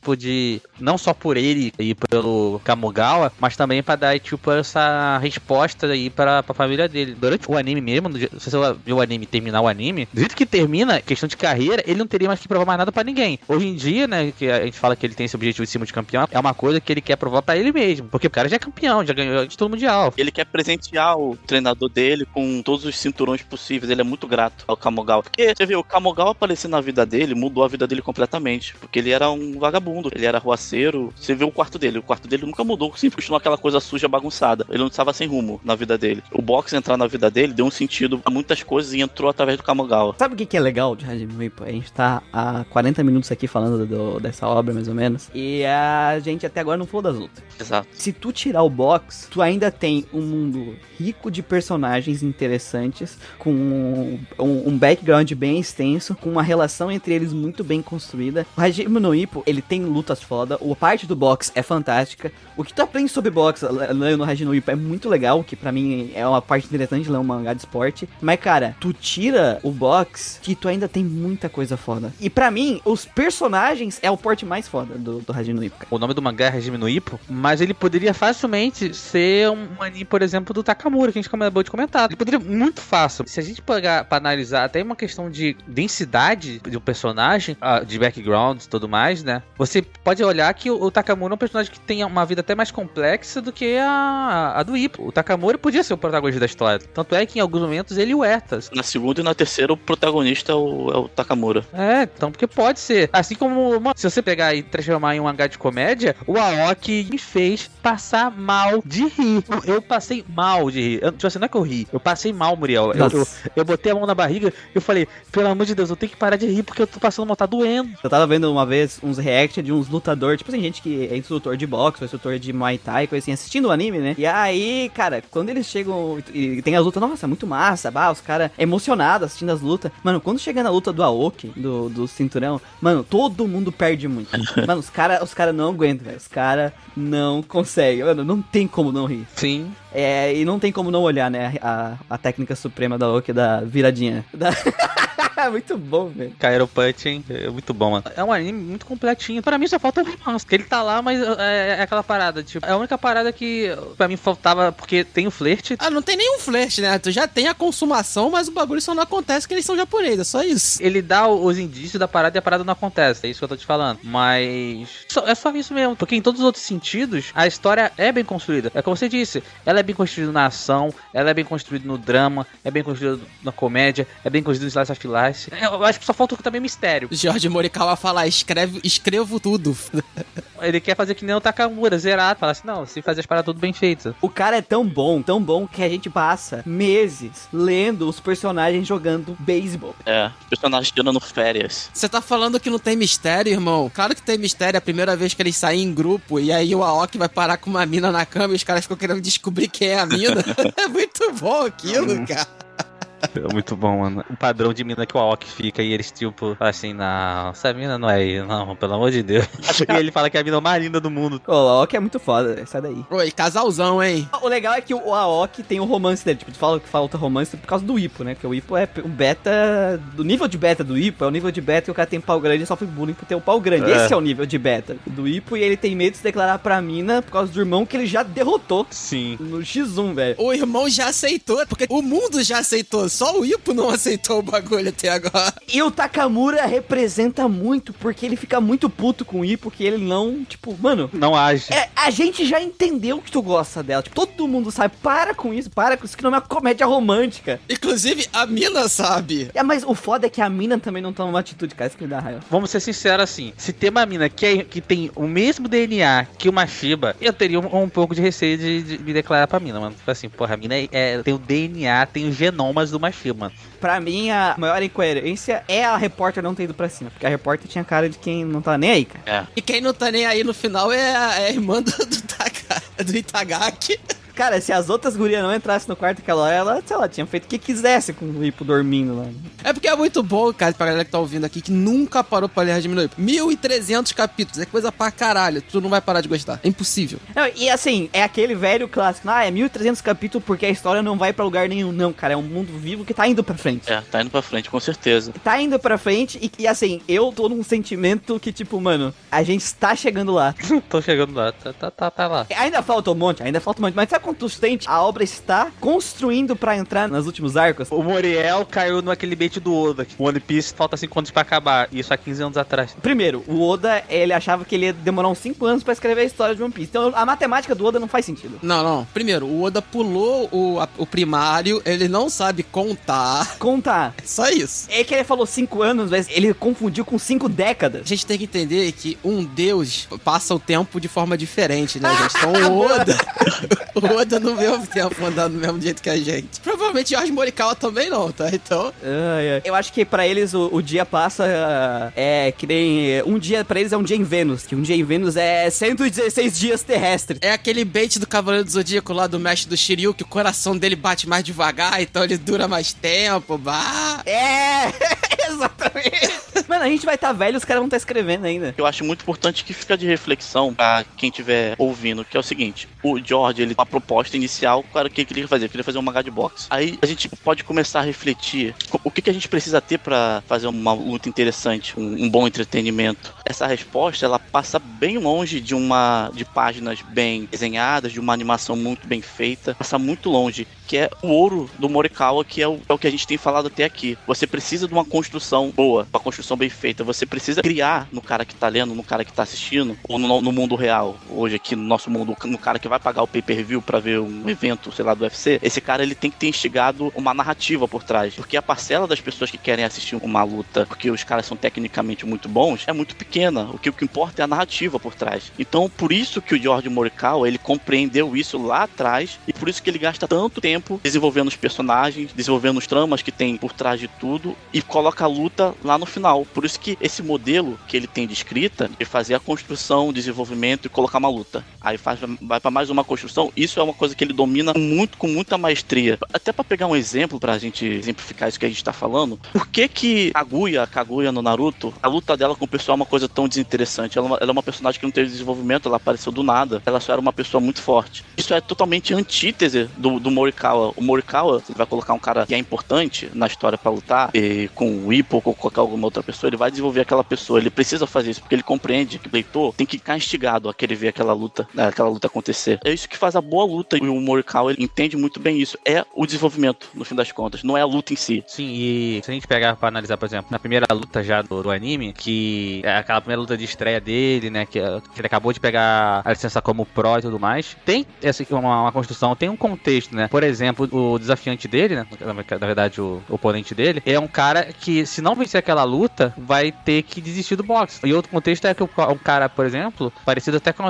não só por ele e pelo Kamigawa, mas também pra dar, tipo, essa resposta aí pra família dele. Durante o anime mesmo, se você viu o anime, terminar o anime, do jeito que termina, questão de carreira, ele não teria mais que provar mais nada pra ninguém. Hoje em dia, né, que a gente fala que ele tem esse objetivo de cima de campeão, é uma coisa que ele quer provar pra ele mesmo. Porque o cara já é campeão, já ganhou de todo mundial. Ele quer presentear o treinador dele com todos os cinturões possíveis. Ele é muito grato ao Kamigawa. Porque, você viu, o Kamigawa aparecer na vida dele, mudou a vida dele completamente. Porque ele era um vagabundo, ele era ruaceiro. Você vê o quarto dele nunca mudou, sempre continuou aquela coisa suja, bagunçada. Ele não estava sem rumo na vida dele. O boxe entrar na vida dele deu um sentido a muitas coisas e entrou através do Kamigawa. Sabe o que é legal de Hajime Ippo? A gente tá há 40 minutos aqui falando dessa obra, mais ou menos, e a gente até agora não falou das lutas. Exato. Se tu tirar o box, tu ainda tem um mundo rico de personagens interessantes, com um background bem extenso, com uma relação entre eles muito bem construída. O Hajime no Ippo, ele tem lutas foda, a parte do box é fantástica. O que tu aprende sobre boxe no Hajime no Ippo é muito legal, que pra mim é uma parte interessante de ler um mangá de esporte. Mas, cara, tu tira o box, que tu ainda tem muita coisa foda. E pra mim, os personagens é o porte mais foda do Hajime no Ippo, cara. O nome do mangá é Hajime no Ippo, mas ele poderia facilmente ser um anime, por exemplo, do Takamura, que a gente acabou de comentar. Ele poderia muito fácil. Se a gente pegar pra analisar até uma questão de densidade de um personagem, de background e tudo mais, né? Você pode olhar que o Takamura é um personagem que tem uma vida até mais complexa do que a do Ippo. O Takamura podia ser o protagonista da história. Tanto é que em alguns momentos ele o é. Na segunda e na terceira, o protagonista é o Takamura. Então, porque pode ser. Assim como, se você pegar e transformar em um mangá de comédia, o Aoki me fez passar mal de rir. Eu passei mal de rir. Tipo assim, não é que eu ri. Eu passei mal, Muriel. Eu botei a mão na barriga e eu falei, pelo amor de Deus, eu tenho que parar de rir porque eu tô passando mal, tá doendo. Eu tava vendo uma vez uns react de uns lutadores, tipo assim, gente que é instrutor de boxe, ou instrutor de Muay Thai, coisa assim, assistindo o anime, né? E aí, cara, quando eles chegam e tem as lutas, nossa, muito massa, os caras emocionados assistindo as lutas. Mano, quando chega na luta do Aoki, do cinturão, mano, todo mundo perde muito. Mano, os cara não aguentam, velho. Os caras não conseguem. Mano, não tem como não rir. Sim. E não tem como não olhar, né, a técnica suprema da Aoki, da viradinha. Muito bom, velho. Kairo Punch, hein? É muito bom, mano. É um anime muito completinho. Pra mim só falta o romance. Porque ele tá lá, mas é aquela parada, tipo... É a única parada que pra mim faltava, porque tem o flerte. Não tem nenhum flerte, né? Tu já tem a consumação, mas o bagulho só não acontece porque eles são japoneses, é só isso. Ele dá os indícios da parada e a parada não acontece. É isso que eu tô te falando. Mas... é só isso mesmo. Porque em todos os outros sentidos, a história é bem construída. É como você disse. Ela é bem construída na ação, ela é bem construída no drama, é bem construída na comédia, é bem construída no slice of lá. Eu acho que só falta também mistério. Jorge Morikawa fala, escrevo tudo. Ele quer fazer que nem o Takamura, zerado. Fala assim, não, se fazer as paradas tudo bem feitas. O cara é tão bom que a gente passa meses lendo os personagens jogando beisebol. Os personagens tirando férias. Você tá falando que não tem mistério, irmão? Claro que tem mistério, é a primeira vez que eles saem em grupo, e aí o Aoki vai parar com uma mina na cama e os caras ficam querendo descobrir quem é a mina. É muito bom aquilo, cara. É muito bom, mano. O padrão de mina que o Aoki fica e eles, tipo, assim, não, essa mina não é aí, não, pelo amor de Deus. E ele fala que é a mina mais linda do mundo. O Aoki é muito foda, véio, sai daí. Oi, casalzão, hein? O legal é que o Aoki tem o romance dele, tipo, tu fala que falta romance por causa do Ippo, né? Porque o Ippo é o beta, do nível de beta do Ippo, é o nível de beta que o cara tem pau grande e sofre bullying por ter o pau grande. Esse é o nível de beta do Ippo e ele tem medo de se declarar pra mina por causa do irmão que ele já derrotou. Sim. No X1, velho. O irmão já aceitou, porque o mundo já aceitou, só o Ippo não aceitou o bagulho até agora. E o Takamura representa muito, porque ele fica muito puto com o Ippo, que ele não, tipo, mano... Não age. A gente já entendeu que tu gosta dela, tipo, todo mundo sabe, para com isso, que não é uma comédia romântica. Inclusive, a mina sabe. Mas o foda é que a mina também não toma uma atitude, cara, isso que me dá raiva. Vamos ser sinceros assim, se tem uma mina que tem o mesmo DNA que uma Shiba, eu teria um pouco de receio de me declarar pra mina, mano. Tipo assim, porra, a mina tem o DNA, tem os genomas de uma Shiba, mano. Pra mim, a maior incoerência é a repórter não ter ido pra cima. Porque a repórter tinha cara de quem não tá nem aí, cara. E quem não tá nem aí no final é a irmã do Itagaki. Cara, se as outras gurias não entrassem no quarto aquela hora, ela, sei lá, tinha feito o que quisesse com o Ippo dormindo lá. É porque é muito bom, cara, pra galera que tá ouvindo aqui, que nunca parou pra ler Hajime no Ippo. 1.300 capítulos, é coisa pra caralho. Tu não vai parar de gostar. É impossível. Não, e assim, é aquele velho clássico. É 1.300 capítulos porque a história não vai pra lugar nenhum. Não, cara, é um mundo vivo que tá indo pra frente. Tá indo pra frente, com certeza. Tá indo pra frente e assim, eu tô num sentimento que, tipo, mano, a gente está chegando lá. Tô chegando lá, tá lá. Ainda falta um monte, mas sabe quanto sente? A obra está construindo pra entrar nos últimos arcos. O Moriel caiu naquele bait do Oda. O One Piece falta 5 anos pra acabar. Isso há 15 anos atrás. Primeiro, o Oda, ele achava que ele ia demorar uns 5 anos pra escrever a história de One Piece. Então, a matemática do Oda não faz sentido. Não. Primeiro, o Oda pulou o primário, ele não sabe contar. É só isso. É que ele falou 5 anos, mas ele confundiu com 5 décadas. A gente tem que entender que um deus passa o tempo de forma diferente, né, gente? Então o Oda não vê o tempo andando do mesmo jeito que a gente. Provavelmente Jorge Morikawa também não, tá? Então... Eu acho que pra eles o dia passa que nem... Um dia pra eles é um dia em Vênus, que um dia em Vênus é 116 dias terrestres. É aquele bait do Cavaleiro do Zodíaco lá do mestre do Shiryu, que o coração dele bate mais devagar, então ele dura mais tempo, bah. Exatamente. Mano, a gente vai estar velho, os caras vão estar escrevendo ainda. Eu acho muito importante que fica de reflexão pra quem estiver ouvindo, que é o seguinte: o George, ele tem uma proposta inicial, claro, o que ele queria fazer? Ele queria fazer um mangá de boxe. Aí a gente pode começar a refletir o que a gente precisa ter pra fazer uma luta interessante, um bom entretenimento. Essa resposta, ela passa bem longe de páginas bem desenhadas, de uma animação muito bem feita, passa muito longe, que é o ouro do Morikawa, que é o que a gente tem falado até aqui. Você precisa de uma construção boa, uma construção bem feita. Você precisa criar no cara que tá lendo, no cara que tá assistindo, ou no mundo real. Hoje aqui no nosso mundo, no cara que vai pagar o pay-per-view pra ver um evento, sei lá, do UFC, esse cara, ele tem que ter instigado uma narrativa por trás. Porque a parcela das pessoas que querem assistir uma luta, porque os caras são tecnicamente muito bons, é muito pequena. O que importa é a narrativa por trás. Então, por isso que o George Morikawa, ele compreendeu isso lá atrás, e por isso que ele gasta tanto tempo desenvolvendo os personagens, desenvolvendo os tramas que tem por trás de tudo, e coloca a luta lá no final. Por isso que esse modelo que ele tem de escrita, de fazer a construção, o desenvolvimento e colocar uma luta, aí vai pra mais uma construção, isso é uma coisa que ele domina com muita maestria. Até pra pegar um exemplo, pra gente exemplificar isso que a gente tá falando, por que Kaguya no Naruto, a luta dela com o pessoal é uma coisa tão desinteressante? Ela é uma personagem que não teve desenvolvimento, ela apareceu do nada, ela só era uma pessoa muito forte. Isso é totalmente antítese do Morikawa. O Morikawa, se ele vai colocar um cara que é importante na história pra lutar, com o Ippo ou com qualquer alguma outra pessoa, ele vai desenvolver aquela pessoa. Ele precisa fazer isso, porque ele compreende que o leitor tem que ficar instigado a querer ver aquela luta. aquela luta acontecer. É isso que faz a boa luta, e o Morikawa ele entende muito bem isso. É o desenvolvimento, no fim das contas, não é a luta em si. Sim, e se a gente pegar pra analisar, por exemplo, na primeira luta já do anime, que é aquela primeira luta de estreia dele, né, que ele acabou de pegar a licença como pró e tudo mais, tem essa uma construção, tem um contexto, né? Por exemplo, o desafiante dele, né, na verdade o oponente dele, é um cara que, se não vencer aquela luta, vai ter que desistir do boxe. E outro contexto é que um cara, por exemplo, parecido até com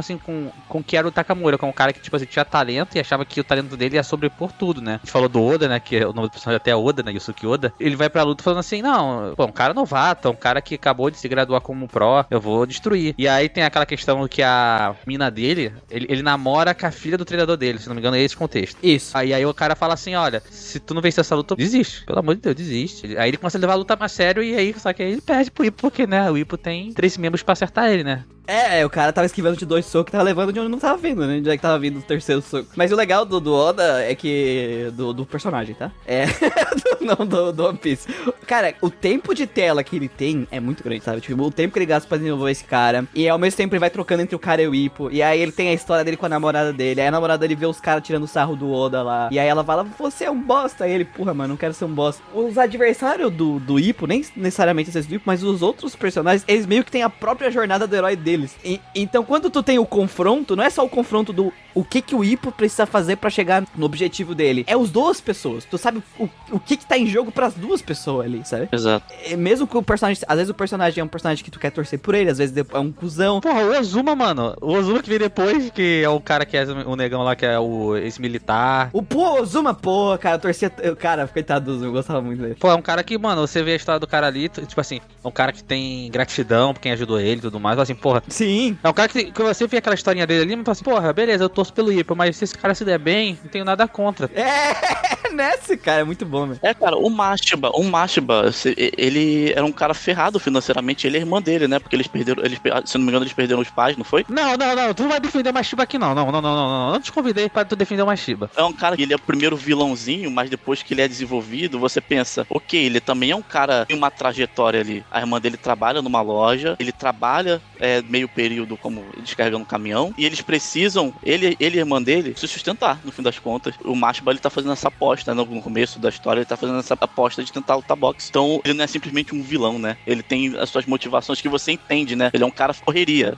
o que era o Takamura, que é um cara que, tipo assim, tinha talento e achava que o talento dele ia sobrepor tudo, né? A gente falou do Oda, né, que o nome do personagem até é Oda, né, Yusuke Oda. Ele vai pra luta falando assim, não, pô, um cara novato, um cara que acabou de se graduar como pró, eu vou destruir. E aí tem aquela questão que a mina dele, ele namora com a filha do treinador dele, se não me engano, é esse contexto. Isso. Aí o cara fala assim, olha, se tu não vencer essa luta, desiste. Pelo amor de Deus, desiste. Aí ele começa a levar a luta mais sério e aí, só que aí ele perde pro Ippo, porque, né, o Ippo tem 3 membros pra acertar ele, né? O cara tava esquivando de 2 socos e tava levando de onde não tava vindo, né? De onde é que tava vindo o terceiro soco. Mas o legal do Oda é que... Do personagem, tá? Não do One Piece. Cara, o tempo de tela que ele tem é muito grande, sabe? Tipo, o tempo que ele gasta pra desenvolver esse cara. E ao mesmo tempo ele vai trocando entre o cara e o Ippo. E aí ele tem a história dele com a namorada dele. Aí a namorada dele vê os caras tirando sarro do Oda lá. E aí ela fala, você é um bosta. Aí ele, porra, mano, não quero ser um bosta. Os adversários do Ippo, nem necessariamente esses do Ippo, mas os outros personagens, eles meio que têm a própria jornada do herói deles. Então quando tu tem o confronto, não é só o confronto do o que o Ippo precisa fazer pra chegar no objetivo dele. É os 2 pessoas. Tu sabe o que tá em jogo pras 2 pessoas ali, sabe? Exato. Mesmo que o personagem... Às vezes o personagem é um personagem que tu quer torcer por ele, às vezes é um cuzão. Porra, o Ozuma, mano. O Ozuma que vem depois, que é o cara que é o negão lá, que é o ex-militar. O Ozuma, cara, eu torcia... Cara, coitado do Ozuma, eu gostava muito dele. Pô, é um cara que, mano, você vê a história do cara ali, tipo assim, é um cara que tem gratidão por quem ajudou ele e tudo mais, assim, porra. Sim. É um cara que você vê aquela historinha dele ali, e fala assim, porra, beleza, eu torço pelo Ippo, mas se esse cara se der bem, não tenho nada contra. Nesse, cara, é muito bom, velho. Cara, o Mashiba, ele era um cara ferrado financeiramente, ele é irmã dele, né? Porque se não me engano, eles perderam os pais, não foi? Não, tu não vai defender o Mashiba aqui, não. Não te convidei pra tu defender o Mashiba. É um cara que ele é o primeiro vilãozinho, mas depois que ele é desenvolvido, você pensa, ok, ele também é um cara que tem uma trajetória ali. A irmã dele trabalha numa loja, ele trabalha meio período como descarregando um caminhão, e eles precisam, ele e a irmã dele, se sustentar, no fim das contas. O Mashiba, ele tá fazendo essa aposta, né? No começo da história, ele tá fazendo essa aposta de tentar lutar boxe. Então, ele não é simplesmente um vilão, né? Ele tem as suas motivações que você entende, né? Ele é um cara correria.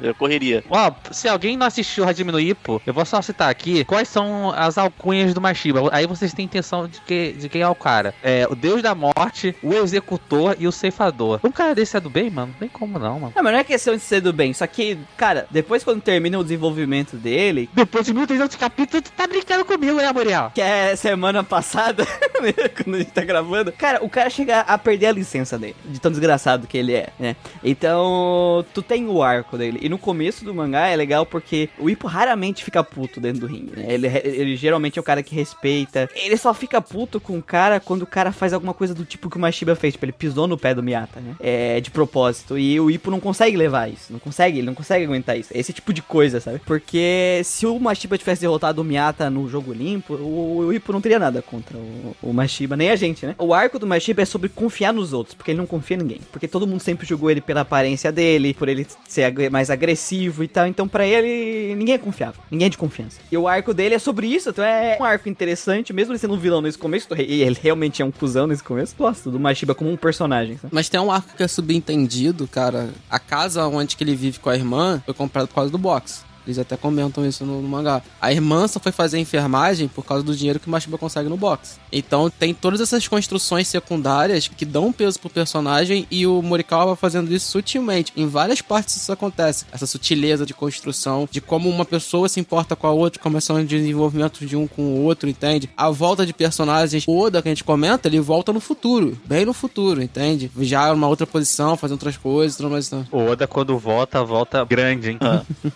Ó, se alguém não assistiu Hajime no Ippo, eu vou só citar aqui quais são as alcunhas do Mashiba. Aí vocês têm intenção de quem é o cara. É o Deus da Morte, o Executor e o Ceifador. Um cara desse é do bem, mano? Não tem como não, mano. Não, mas não é questão de ser do bem. Só que, cara, depois quando termina o desenvolvimento dele... Depois de 1300 capítulos, tu tá brincando comigo, né, Muriel? Que é semana passada, quando a gente tá gravando. Cara, o cara chega a perder a licença dele, de tão desgraçado que ele é, né? Então, tu tem o arco dele. E no começo do mangá é legal porque o Ippo raramente fica puto dentro do ringue, né? Ele geralmente é o cara que respeita. Ele só fica puto com o cara quando o cara faz alguma coisa do tipo que o Mashiba fez. Tipo, ele pisou no pé do Miyata, né? De propósito. E o Ippo não consegue levar isso. Ele não consegue aguentar isso. Esse tipo de coisa, sabe? Porque se o Mashiba tivesse derrotado o Miyata no jogo limpo, o Ippo não teria nada contra o Mashiba, nem a gente, né? O arco do Mashiba é sobre confiar nos outros, porque ele não confia em ninguém. Porque todo mundo sempre julgou ele pela aparência dele, por ele ser mais agressivo e tal. Então, pra ele, ninguém é confiável. Ninguém é de confiança. E o arco dele é sobre isso, então é um arco interessante, mesmo ele sendo um vilão nesse começo, e ele realmente é um cuzão nesse começo. Gosto do Mashiba como um personagem, sabe? Mas tem um arco que é subentendido, cara. A casa onde que ele vive com a irmã foi comprada por causa do boxe. Eles até comentam isso no mangá. A irmã só foi fazer a enfermagem por causa do dinheiro que o Mashiba consegue no boxe. Então tem todas essas construções secundárias que dão peso pro personagem e o Morikawa vai fazendo isso sutilmente. Em várias partes isso acontece. Essa sutileza de construção, de como uma pessoa se importa com a outra, como são de desenvolvimento de um com o outro, entende? A volta de personagens, o Oda que a gente comenta, ele volta no futuro. Bem no futuro, entende? Já numa outra posição, fazendo outras coisas, tudo mais. O Oda quando volta grande, hein?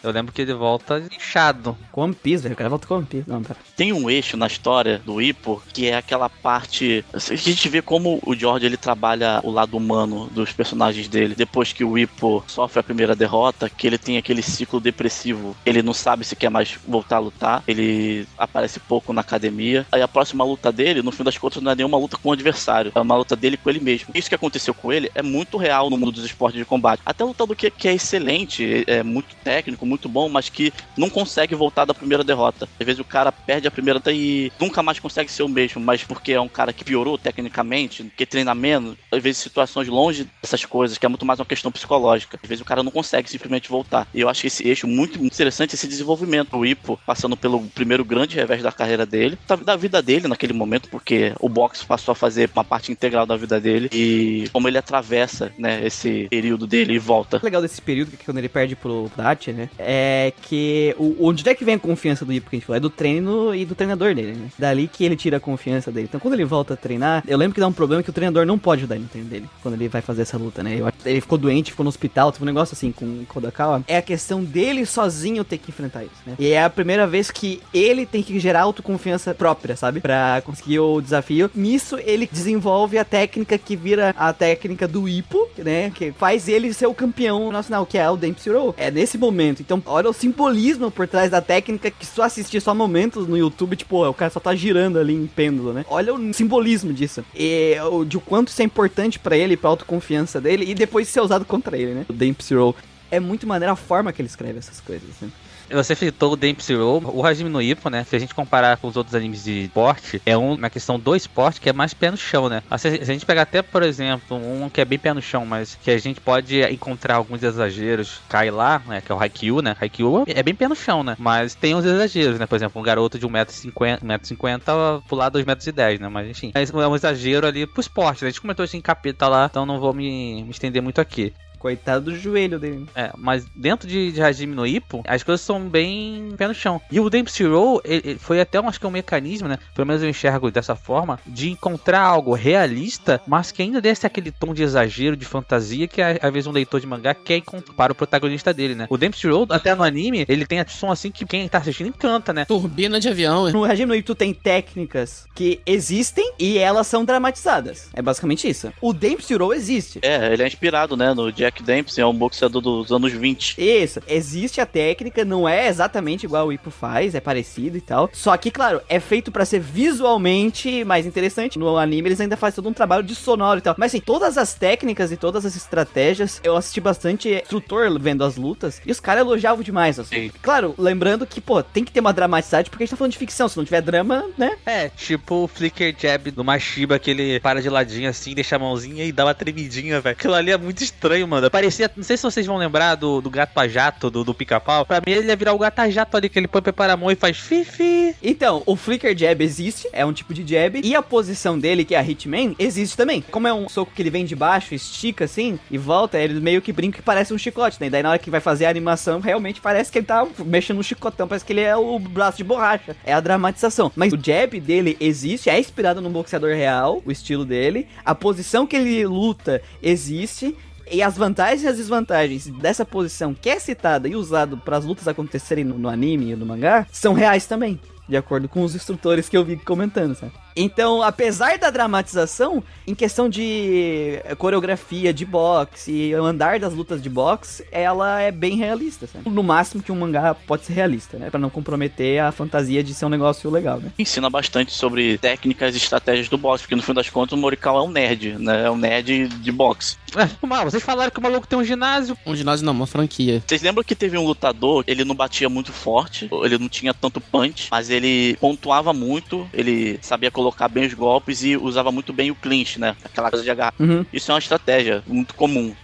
Eu lembro que ele volta inchado. Com One Piece, velho. O cara volta com One Piece. Não, pera. Tem um eixo na história do Ippo que é aquela parte... A gente vê como o George ele trabalha o lado humano dos personagens dele. Depois que o Ippo sofre a primeira derrota, que ele tem aquele ciclo depressivo. Ele não sabe se quer mais voltar a lutar. Ele aparece pouco na academia. Aí a próxima luta dele, no fim das contas, não é nenhuma luta com o adversário. É uma luta dele com ele mesmo. Isso que aconteceu com ele é muito real no mundo dos esportes de combate. Até o lutador que é excelente, é muito técnico, muito bom, mas mas que não consegue voltar da primeira derrota. Às vezes o cara perde a primeira e nunca mais consegue ser o mesmo, mas porque é um cara que piorou tecnicamente, que treina menos, às vezes situações longe dessas coisas, que é muito mais uma questão psicológica. Às vezes o cara não consegue simplesmente voltar. E eu acho que esse eixo muito interessante, esse desenvolvimento. O Ippo passando pelo primeiro grande revés da carreira dele, da vida dele naquele momento, porque o boxe passou a fazer uma parte integral da vida dele, e como ele atravessa, né, esse período dele e volta. O legal desse período, que é quando ele perde pro Dati, né, é que onde é que vem a confiança do Ippo que a gente falou? É do treino e do treinador dele, né? Dali que ele tira a confiança dele. Então quando ele volta a treinar, eu lembro que dá um problema que o treinador não pode ajudar ele no treino dele, quando ele vai fazer essa luta, né? Ele ficou doente, ficou no hospital, teve um negócio assim com o Kodakawa. É a questão dele sozinho ter que enfrentar isso, né? E é a primeira vez que ele tem que gerar autoconfiança própria, sabe? Pra conseguir o desafio. Nisso, ele desenvolve a técnica que vira a técnica do Ippo, né? Que faz ele ser o campeão nacional, que é o Dempsey Roll. É nesse momento. Então, olha o simbolismo por trás da técnica, que só assistir só momentos no YouTube, tipo, o cara só tá girando ali em pêndulo, né? Olha o simbolismo disso. E de o quanto isso é importante pra ele, pra autoconfiança dele, e depois ser usado contra ele, né? O Dempsey Roll. É muito maneira a forma que ele escreve essas coisas, né? Você citou o Dempsey Roll, o Hajime no Ippo, né? Se a gente comparar com os outros animes de esporte, é uma questão do esporte que é mais pé no chão, né? Se a gente pegar até, por exemplo, um que é bem pé no chão, mas que a gente pode encontrar alguns exageros, cai lá, né? Que é o Haikyuu, né? Haikyuu é bem pé no chão, né? Mas tem uns exageros, né? Por exemplo, um garoto de 1,50m pular 2,10m, né? Mas enfim, é um exagero ali pro esporte, né? A gente comentou isso em capítulo lá, então não vou me estender muito aqui. Coitado do joelho dele. É, mas dentro de Hajime no Ippo, as coisas são bem pé no chão. E o Dempsey Roll, ele foi até acho que é um mecanismo, né? Pelo menos eu enxergo dessa forma, de encontrar algo realista, mas que ainda desse aquele tom de exagero, de fantasia, que às vezes um leitor de mangá quer para o protagonista dele, né? O Dempsey Roll, até no anime, ele tem a som assim que quem tá assistindo encanta, né? Turbina de avião. No Hajime no Ippo tem técnicas que existem e elas são dramatizadas. É basicamente isso. O Dempsey Roll existe. É, ele é inspirado, né, no Jack Dempsey, é um boxeador dos anos 20. Isso, existe a técnica, não é exatamente igual o Ippo faz, é parecido e tal. Só que, claro, é feito pra ser visualmente mais interessante. No anime eles ainda fazem todo um trabalho de sonoro e tal. Mas assim, todas as técnicas e todas as estratégias, eu assisti bastante instrutor vendo as lutas, e os caras elogiavam demais, assim. Claro, lembrando que, pô, tem que ter uma dramaticidade, porque a gente tá falando de ficção, se não tiver drama, né? É, tipo o flicker jab do Mashiba, que ele para de ladinho assim, deixa a mãozinha e dá uma tremidinha, velho. Aquilo ali é muito estranho, mano. Parecia, não sei se vocês vão lembrar do gato a jato, do pica-pau. Pra mim ele ia virar o gato a jato ali, que ele põe para a mão e faz fifi. Então, o flicker jab existe, é um tipo de jab, e a posição dele, que é a Hitman, existe também. Como é um soco que ele vem de baixo, estica assim, e volta, ele meio que brinca que parece um chicote, né? E daí na hora que vai fazer a animação, realmente parece que ele tá mexendo no chicotão, parece que ele é o braço de borracha. É a dramatização. Mas o jab dele existe, é inspirado num boxeador real, o estilo dele. A posição que ele luta existe. E as vantagens e as desvantagens dessa posição que é citada e usado para as lutas acontecerem no anime e no mangá são reais também, de acordo com os instrutores que eu vi comentando, sabe? Então, apesar da dramatização, em questão de coreografia de boxe e o andar das lutas de boxe, ela é bem realista, sabe? No máximo que um mangá pode ser realista, né? Pra não comprometer a fantasia de ser um negócio legal, né? Ensina bastante sobre técnicas e estratégias do boxe, porque no fim das contas o Morikawa é um nerd, né? É um nerd de boxe. Vocês falaram que o maluco tem um ginásio. Um ginásio não, uma franquia. Vocês lembram que teve um lutador, ele não batia muito forte, ele não tinha tanto punch, mas ele pontuava muito, ele sabia colocar bem os golpes e usava muito bem o clinch, né? Aquela coisa de agarrar. Isso é uma estratégia muito comum.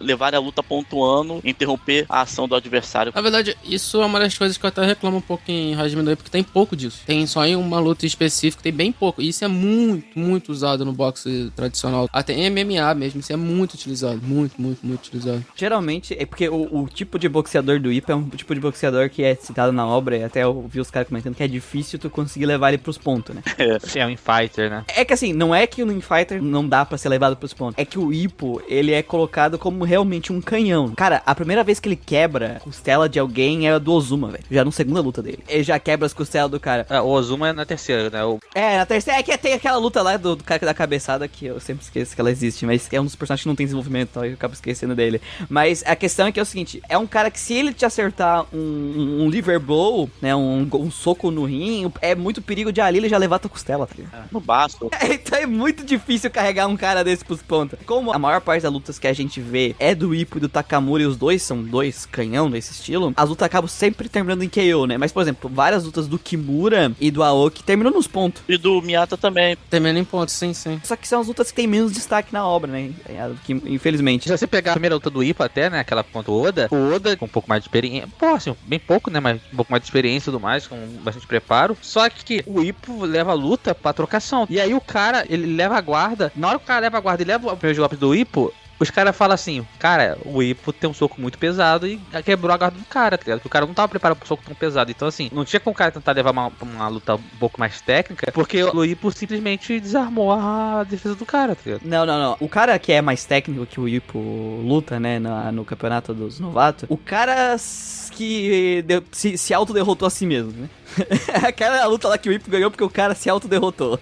Levar a luta pontuando, interromper a ação do adversário. Na verdade, isso é uma das coisas que eu até reclamo um pouco em Hajime no Ippo, porque tem pouco disso. Tem só em uma luta específica, tem bem pouco. E isso é muito, muito usado no boxe tradicional. Até em MMA mesmo, isso é muito utilizado. Muito, muito, muito utilizado. Geralmente, é porque o tipo de boxeador do Ippo é um tipo de boxeador que é citado na obra, e até eu vi os caras comentando que é difícil tu conseguir levar ele pros pontos, né? É um infighter, né? É que assim, não é que o infighter não dá pra ser levado pros pontos. É que o Ippo, ele é colocado como realmente um canhão. Cara, a primeira vez que ele quebra a costela de alguém é a do Ozuma, velho. Já na segunda luta dele. Ele já quebra as costelas do cara. O Ozuma é na terceira, né? Na terceira. É que tem aquela luta lá do cara que dá cabeçada que eu sempre esqueço que ela existe, mas é um dos personagens que não tem desenvolvimento, então eu acabo esquecendo dele. Mas a questão é que é o seguinte, é um cara que se ele te acertar um liver blow, né, um soco no rim, é muito perigo de ali ele já levar tua costela, tá ligado? No baço. Então é muito difícil carregar um cara desse pros pontos. Como a maior parte das lutas que a gente gente vê é do Ippo e do Takamura, e os dois são dois canhão desse estilo, as lutas acabam sempre terminando em KO, né? Mas, por exemplo, várias lutas do Kimura e do Aoki terminam nos pontos. E do Miyata também. Termina em pontos, sim. Só que são as lutas que tem menos destaque na obra, né? Infelizmente. Se você pegar a primeira luta do Ippo até, né, aquela contra o Oda com um pouco mais de experiência, pô, assim, bem pouco, né, mas um pouco mais de experiência e tudo mais, com bastante preparo, só que o Ippo leva a luta pra trocação, e aí o cara, ele leva a guarda, na hora que o cara leva a guarda e leva o primeiro golpe do Ippo, os caras falam assim, cara, o Ippo tem um soco muito pesado e quebrou a guarda do cara, tá ligado? Porque o cara não tava preparado pro soco tão pesado. Então, assim, não tinha como o cara tentar levar uma luta um pouco mais técnica, porque o Ippo simplesmente desarmou a defesa do cara, tá ligado? Não. O cara que é mais técnico que o Ippo luta, né, no campeonato dos novatos, o cara que se autoderrotou a si mesmo, né? Aquela luta lá que o Ippo ganhou porque o cara se autoderrotou.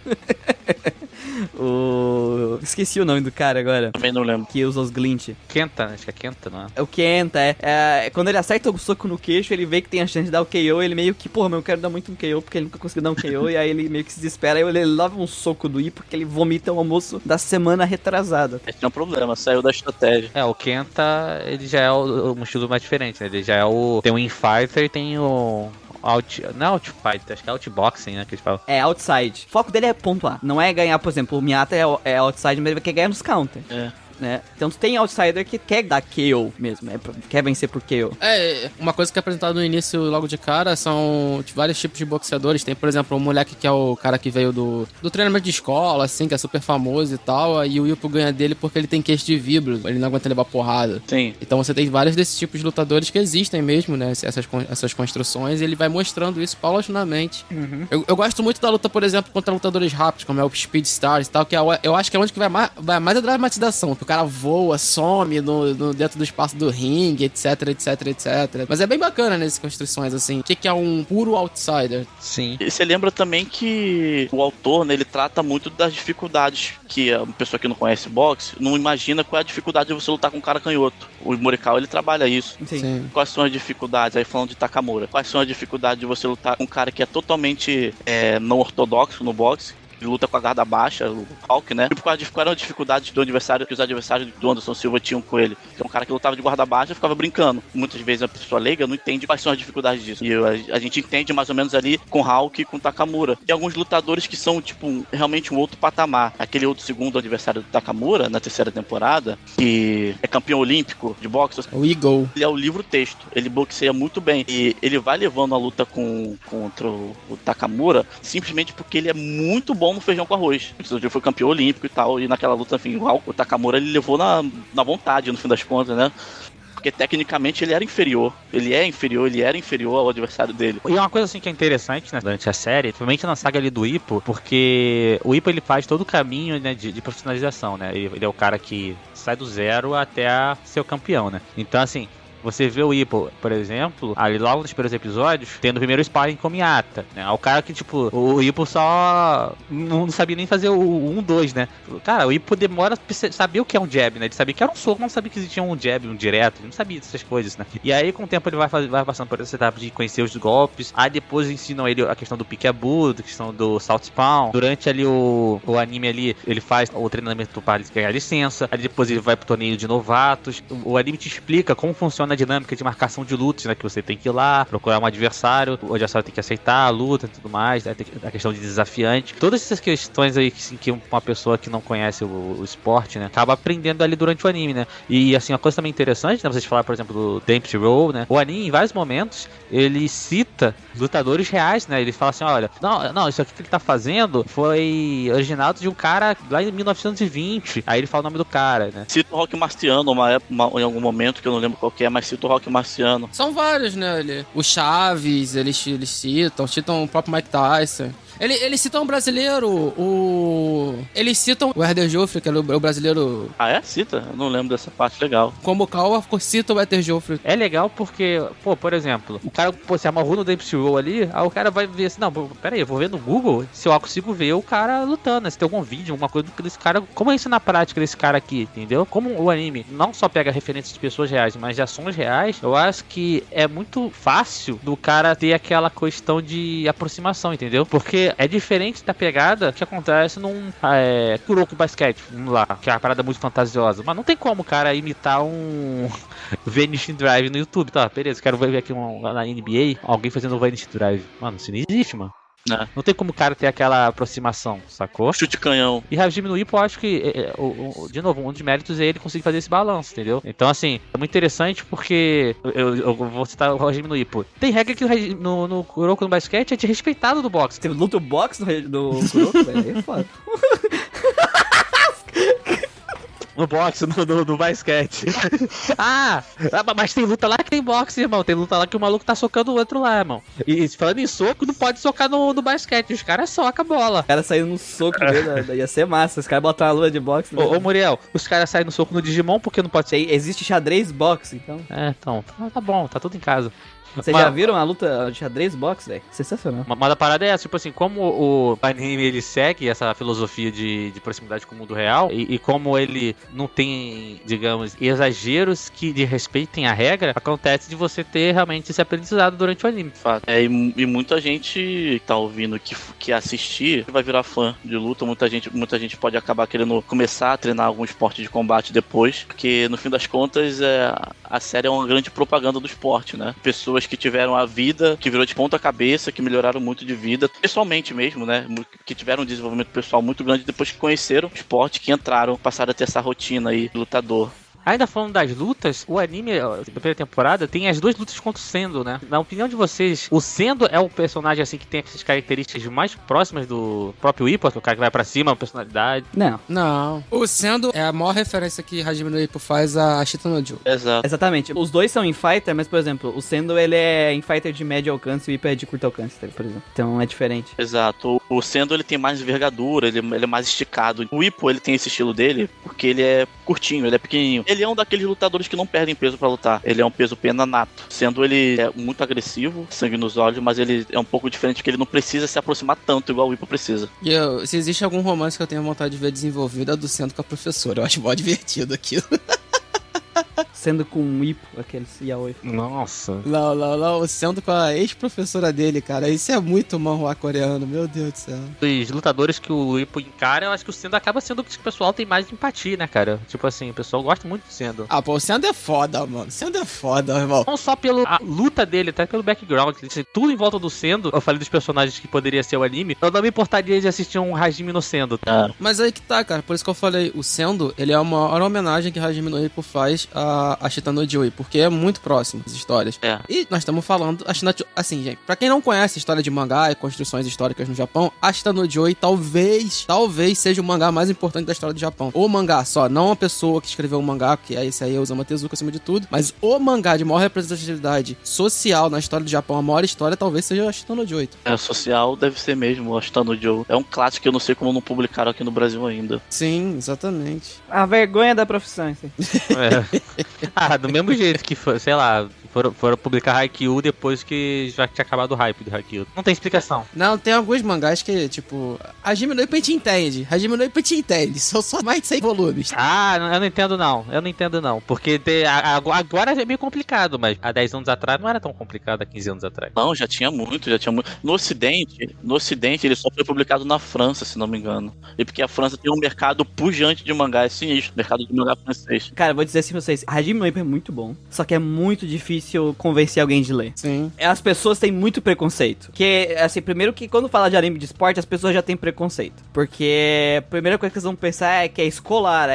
Esqueci o nome do cara agora. Também não lembro. Que usa os glint. Kenta, acho que é Kenta, não é? O Kenta, quando ele acerta o soco no queixo, ele vê que tem a chance de dar o KO, ele meio que, porra, mas eu quero dar muito um KO, porque ele nunca conseguiu dar um KO, e aí ele meio que se desespera, aí ele leva um soco do I, porque ele vomita o almoço da semana retrasada. Esse é um problema, saiu da estratégia. O Kenta, ele já é um estilo mais diferente, né? Ele já é tem o Infighter e tem o... não é Outfighter, acho que é Outboxing, né, que eles falam. É, Outside. O foco dele é pontuar, não é ganhar, por exemplo, o Miyata é Outside, mas ele quer ganhar nos counter. Né? Então tu tem Outsider que quer dar KO mesmo, quer vencer por KO. Uma coisa que é apresentada no início logo de cara são vários tipos de boxeadores. Tem, por exemplo, um moleque que é o cara que veio do treinamento de escola, assim, que é super famoso e tal, e o Ippo ganha dele porque ele tem queixo de vibro, ele não aguenta levar porrada. Sim. Então você tem vários desses tipos de lutadores que existem mesmo, né, essas construções, e ele vai mostrando isso paulatinamente. Eu gosto muito da luta, por exemplo, contra lutadores rápidos, como é o Speed Stars e tal, que eu acho que é onde que vai mais a dramatização, o cara voa, some dentro do espaço do ringue, etc. Mas é bem bacana nessas construções, assim. O que é um puro outsider? Sim. E você lembra também que o autor, né, ele trata muito das dificuldades que a pessoa que não conhece boxe não imagina qual é a dificuldade de você lutar com um cara canhoto. O Morikawa, ele trabalha isso. Sim. Quais são as dificuldades, aí falando de Takamura, quais são as dificuldades de você lutar com um cara que é totalmente não ortodoxo no boxe? Ele luta com a guarda baixa, o Hulk, né? Tipo, quais eram as dificuldades do adversário que os adversários do Anderson Silva tinham com ele? Que é um cara que lutava de guarda baixa e ficava brincando. Muitas vezes a pessoa leiga não entende quais são as dificuldades disso. E a gente entende mais ou menos ali com Hulk e com Takamura. Tem alguns lutadores que são, tipo, realmente um outro patamar. Aquele outro segundo adversário do Takamura, na terceira temporada, que é campeão olímpico de boxe. O Eagle. Ele é o livro-texto. Ele boxeia muito bem. E ele vai levando a luta contra o Takamura simplesmente porque ele é muito bom no feijão com arroz. Ele foi campeão olímpico e tal, e naquela luta, enfim, o Takamura ele levou na vontade, no fim das contas, né? Porque tecnicamente ele era inferior. Ele era inferior ao adversário dele. E uma coisa assim que é interessante, né, durante a série, principalmente na saga ali do Ippo, porque o Ippo ele faz todo o caminho, né, de profissionalização, né? Ele é o cara que sai do zero até ser o campeão, né? Então, assim, você vê o Ippo, por exemplo, ali logo nos primeiros episódios, tendo o primeiro sparring com o Miyata, né? O cara que, tipo, o Ippo só não sabia nem fazer o 1-2, né? Cara, o Ippo demora pra saber o que é um jab, né? Ele sabia que era um soco, não sabia que existia um jab, um direto, ele não sabia dessas coisas, né? E aí, com o tempo, ele vai passando por essa etapa de conhecer os golpes, aí depois ensinam ele a questão do peekaboo, a questão do southpaw. Durante ali o anime ali, ele faz o treinamento para ganhar licença, aí depois ele vai pro torneio de novatos. O anime te explica como funciona a dinâmica de marcação de lutas, né? Que você tem que ir lá, procurar um adversário, o adversário tem que aceitar a luta e tudo mais, né? Tem a questão de desafiante. Todas essas questões aí que uma pessoa que não conhece o esporte, né? Acaba aprendendo ali durante o anime, né? E assim, uma coisa também interessante, né? Vocês falaram, por exemplo, do Dempsey Roll, né? O anime, em vários momentos, ele cita lutadores reais, né? Ele fala assim, olha, não, isso aqui que ele tá fazendo foi originado de um cara lá em 1920. Aí ele fala o nome do cara, né? Cita o Rock Marciano em algum momento, que eu não lembro qual que é, mas cita o Rock Marciano. São vários, né? O Chaves, eles citam o próprio Mike Tyson. Eles citam um brasileiro, eles citam o Herder Joffre, que é o brasileiro... Ah, é? Cita? Eu não lembro dessa parte, legal. Como o Kawa cita o Herder Joffre. É legal porque, por exemplo, o cara, se amarrou no Dempsey Roll ali, aí o cara vai ver assim, não, peraí, eu vou ver no Google se eu consigo ver o cara lutando, né? Se tem algum vídeo, alguma coisa desse cara, como é isso na prática desse cara aqui, entendeu? Como o anime não só pega referências de pessoas reais, mas de ações reais, eu acho que é muito fácil do cara ter aquela questão de aproximação, entendeu? Porque porque é diferente da pegada que acontece num Kuroko Basket, vamos lá, que é uma parada muito fantasiosa. Mas não tem como o cara imitar um Vanishing Drive no YouTube. Tá, beleza, quero ver aqui na NBA alguém fazendo um Vanishing Drive. Mano, isso não existe, mano. Não tem como o cara ter aquela aproximação, sacou? Chute canhão. E Hajime no Ippo, eu acho que, de novo, um dos méritos é ele conseguir fazer esse balanço, entendeu? Então, assim, é muito interessante porque eu vou citar o Hajime no Ippo. Tem regra que no Kuroko no basquete é desrespeitado do boxe. Tem luta box no Kuroko, velho, aí é foda. No boxe, no basquete. Mas tem luta lá que tem boxe, irmão. Tem luta lá que o maluco tá socando o outro lá, irmão. E falando em soco, não pode socar no basquete. Os caras socam a bola. O cara saindo no soco dele, ia ser massa. Os caras botam uma luva de boxe. Ô, Muriel, os caras saem no soco no Digimon porque não pode ser. Existe xadrez boxe, então. Então. Tá bom, tá tudo em casa. Vocês já viram a luta de xadrez boxe, velho? Sensacional. Mas a parada é essa, tipo assim, como o anime ele segue essa filosofia de proximidade com o mundo real e como ele não tem, digamos, exageros que respeitem a regra, acontece de você ter realmente esse aprendizado durante o anime. Fato. E muita gente tá ouvindo que assistir vai virar fã de luta, muita gente pode acabar querendo começar a treinar algum esporte de combate depois, porque no fim das contas a série é uma grande propaganda do esporte, né? Pessoas que tiveram a vida, que virou de ponta cabeça, que melhoraram muito de vida, pessoalmente mesmo, né? Que tiveram um desenvolvimento pessoal muito grande depois que conheceram o esporte, que entraram, passaram a ter essa rotina aí, lutador. Ainda falando das lutas, o anime, a primeira temporada, tem as duas lutas contra o Sendo, né? Na opinião de vocês, o Sendo é o personagem, assim, que tem essas características mais próximas do próprio Ippo, que é o cara que vai pra cima, a personalidade? Não. O Sendo é a maior referência que Hajime no Ippo faz a Ashita no Joe. Exato. Exatamente. Os dois são Infighter, mas, por exemplo, o Sendo, ele é Infighter de médio alcance e o Ippo é de curto alcance, por exemplo. Então, é diferente. Exato. O Sendo, ele tem mais envergadura, ele é mais esticado. O Ippo, ele tem esse estilo dele porque ele é curtinho, ele é pequenininho. Ele é um daqueles lutadores que não perdem peso pra lutar. Ele é um peso pena nato. Sendo ele muito agressivo, sangue nos olhos, mas ele é um pouco diferente porque ele não precisa se aproximar tanto igual o Ippo precisa. E se existe algum romance que eu tenho vontade de ver desenvolvido, é do Sendo com a professora. Eu acho mó divertido aquilo. Sendo com um Ippo, aquele yaoi. Nossa. Não, o Sendo com a ex-professora dele, cara. Isso é muito manhwa coreano, meu Deus do céu. Os lutadores que o Ippo encara, eu acho que o Sendo acaba sendo o que o pessoal tem mais empatia, né, cara? Tipo assim, o pessoal gosta muito do Sendo. Pô, o Sendo é foda, mano. O Sendo é foda, irmão. Não só pela luta dele, até pelo background, assim, tudo em volta do Sendo. Eu falei dos personagens que poderia ser o anime. Eu não me importaria de assistir um Hajime no Sendo, tá? Mas aí que tá, cara. Por isso que eu falei, o Sendo, ele é a maior homenagem que Hajime no Ippo faz a Ashita no Joe, porque é muito próximo as histórias. E nós estamos falando, assim, gente, pra quem não conhece a história de mangá e construções históricas no Japão, Ashita no Joe talvez seja o mangá mais importante da história do Japão. O mangá só, não a pessoa que escreveu o mangá, que esse aí é Osamu Tezuka acima de tudo, mas o mangá de maior representatividade social na história do Japão, a maior história talvez seja Ashita no Joe. Social deve ser mesmo, Ashita no Joe. É um clássico que eu não sei como não publicaram aqui no Brasil ainda. Sim, exatamente. A vergonha da profissão, assim. Do mesmo jeito que, sei lá, foram publicar Haikyuu depois que já tinha acabado o hype do Haikyuu. Não tem explicação. Não, tem alguns mangás que, tipo, Hajime no Ippo a gente entende. São só mais de 100 volumes. Eu não entendo não. Porque agora é meio complicado, mas há 10 anos atrás não era tão complicado, há 15 anos atrás. Não, já tinha muito. No Ocidente, ele só foi publicado na França, se não me engano. E porque a França tem um mercado pujante de mangá, é sinistro, mercado de mangá francês. Cara, vou dizer assim pra vocês, Hajime no Ippo é muito bom, só que é muito difícil convencer alguém de ler. Sim. As pessoas têm muito preconceito. Que, assim, primeiro que quando fala de anime de esporte, as pessoas já têm preconceito. Porque a primeira coisa que eles vão pensar é que é escolar.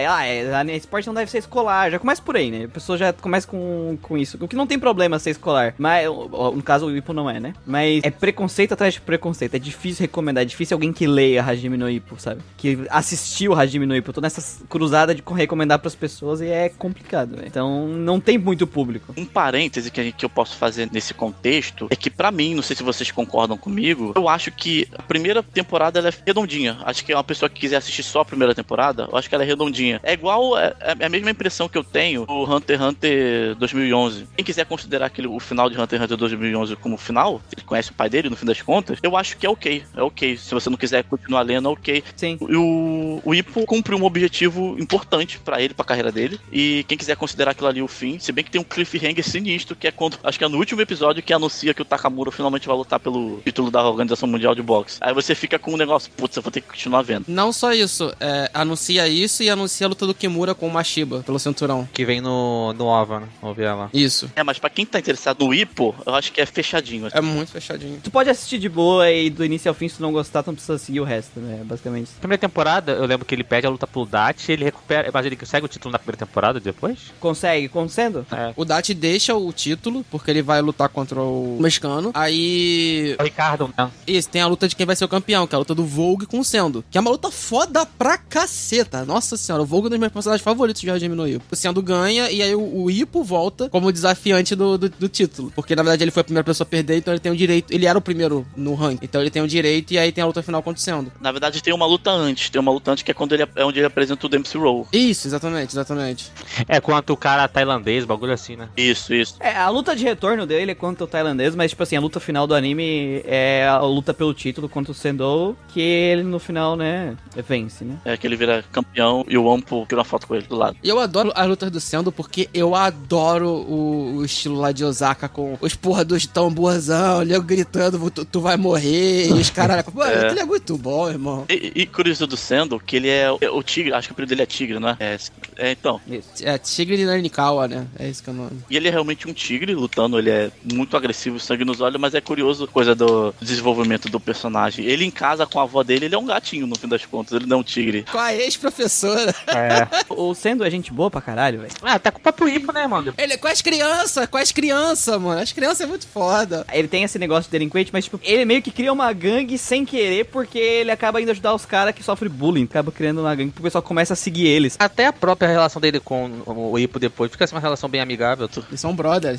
Esporte não deve ser escolar. Já começa por aí, né? A pessoa já começa com isso. O que não tem problema ser escolar. Mas, no caso, o Ippo não é, né? Mas é preconceito atrás de preconceito. É difícil recomendar. É difícil alguém que leia Hajime no Ippo, sabe? Que assistiu Hajime no Ippo. Eu tô nessa cruzada de recomendar pras pessoas e é complicado, né? Então, não tem muito público. Um parêntese que eu posso fazer nesse contexto é que, pra mim, não sei se vocês concordam comigo, eu acho que a primeira temporada ela é redondinha. Acho que uma pessoa que quiser assistir só a primeira temporada, eu acho que ela é redondinha. É igual, é a mesma impressão que eu tenho do Hunter x Hunter 2011. Quem quiser considerar o final de Hunter x Hunter 2011 como final, ele conhece o pai dele, no fim das contas, eu acho que é ok. É ok. Se você não quiser continuar lendo, é ok. Sim. O Ippo cumpriu um objetivo importante pra ele, pra carreira dele, e quem quiser considerar aquilo ali o fim, se bem que tem um cliffhanger sinistro visto, que é quando, acho que é no último episódio que anuncia que o Takamura finalmente vai lutar pelo título da Organização Mundial de Boxe. Aí você fica com um negócio, putz, eu vou ter que continuar vendo. Não só isso, anuncia isso e anuncia a luta do Kimura com o Mashiba pelo cinturão. Que vem no OVA, né? Vamos ver lá. Isso. Mas pra quem tá interessado no Ippo, eu acho que é fechadinho. É muito fechadinho. Tu pode assistir de boa e do início ao fim, se tu não gostar, tu não precisa seguir o resto, né? Basicamente. Primeira temporada, eu lembro que ele perde a luta pro Dati, ele recupera, mas ele consegue o título na primeira temporada depois? Consegue, acontecendo? O Dati deixa o título, porque ele vai lutar contra o mexicano. Aí... O Ricardo, né? Isso, tem a luta de quem vai ser o campeão, que é a luta do Vogue com o Sendo. Que é uma luta foda pra caceta. Nossa senhora, o Vogue é um dos meus personagens favoritos de Hajime no Ippo. O Sendo ganha e aí o Ippo volta como desafiante do título. Porque na verdade ele foi a primeira pessoa a perder, então ele tem o direito. Ele era o primeiro no ranking. Então ele tem o direito e aí tem a luta final acontecendo. Na verdade tem uma luta antes. Tem uma luta antes que é quando é onde ele apresenta o Dempsey Roll. Isso, exatamente. É quanto o cara tailandês, bagulho assim, né? Isso. A luta de retorno dele é contra o tailandês, mas tipo assim, a luta final do anime é a luta pelo título contra o Sendo, que ele no final, né, vence, né? É que ele vira campeão e o Wampo tira uma foto com ele do lado. E eu adoro as lutas do Sendo porque eu adoro o estilo lá de Osaka com os porra dos tamborzão, ele gritando, tu vai morrer, e os caras... Pô, ele é muito bom, irmão. E curioso do Sendo, que ele é o tigre, acho que o período dele é tigre, não é? Então. Isso. É Tigre de Nanikawa, né? É isso que é o nome. E ele é realmente um tigre lutando, ele é muito agressivo, sangue nos olhos, mas é curioso coisa do desenvolvimento do personagem. Ele em casa com a avó dele, ele é um gatinho no fim das contas, ele não é um tigre. Com a ex-professora. O Sendo é gente boa pra caralho, velho. Tá com o papo Ippo, né, mano? Ele é com as crianças, mano. As crianças é muito foda. Ele tem esse negócio de delinquente, mas tipo, ele meio que cria uma gangue sem querer, porque ele acaba indo ajudar os caras que sofrem bullying. Acaba criando uma gangue, porque o pessoal começa a seguir eles. Até a própria relação dele com o Ippo depois fica assim, uma relação bem amigável. Eles são brother.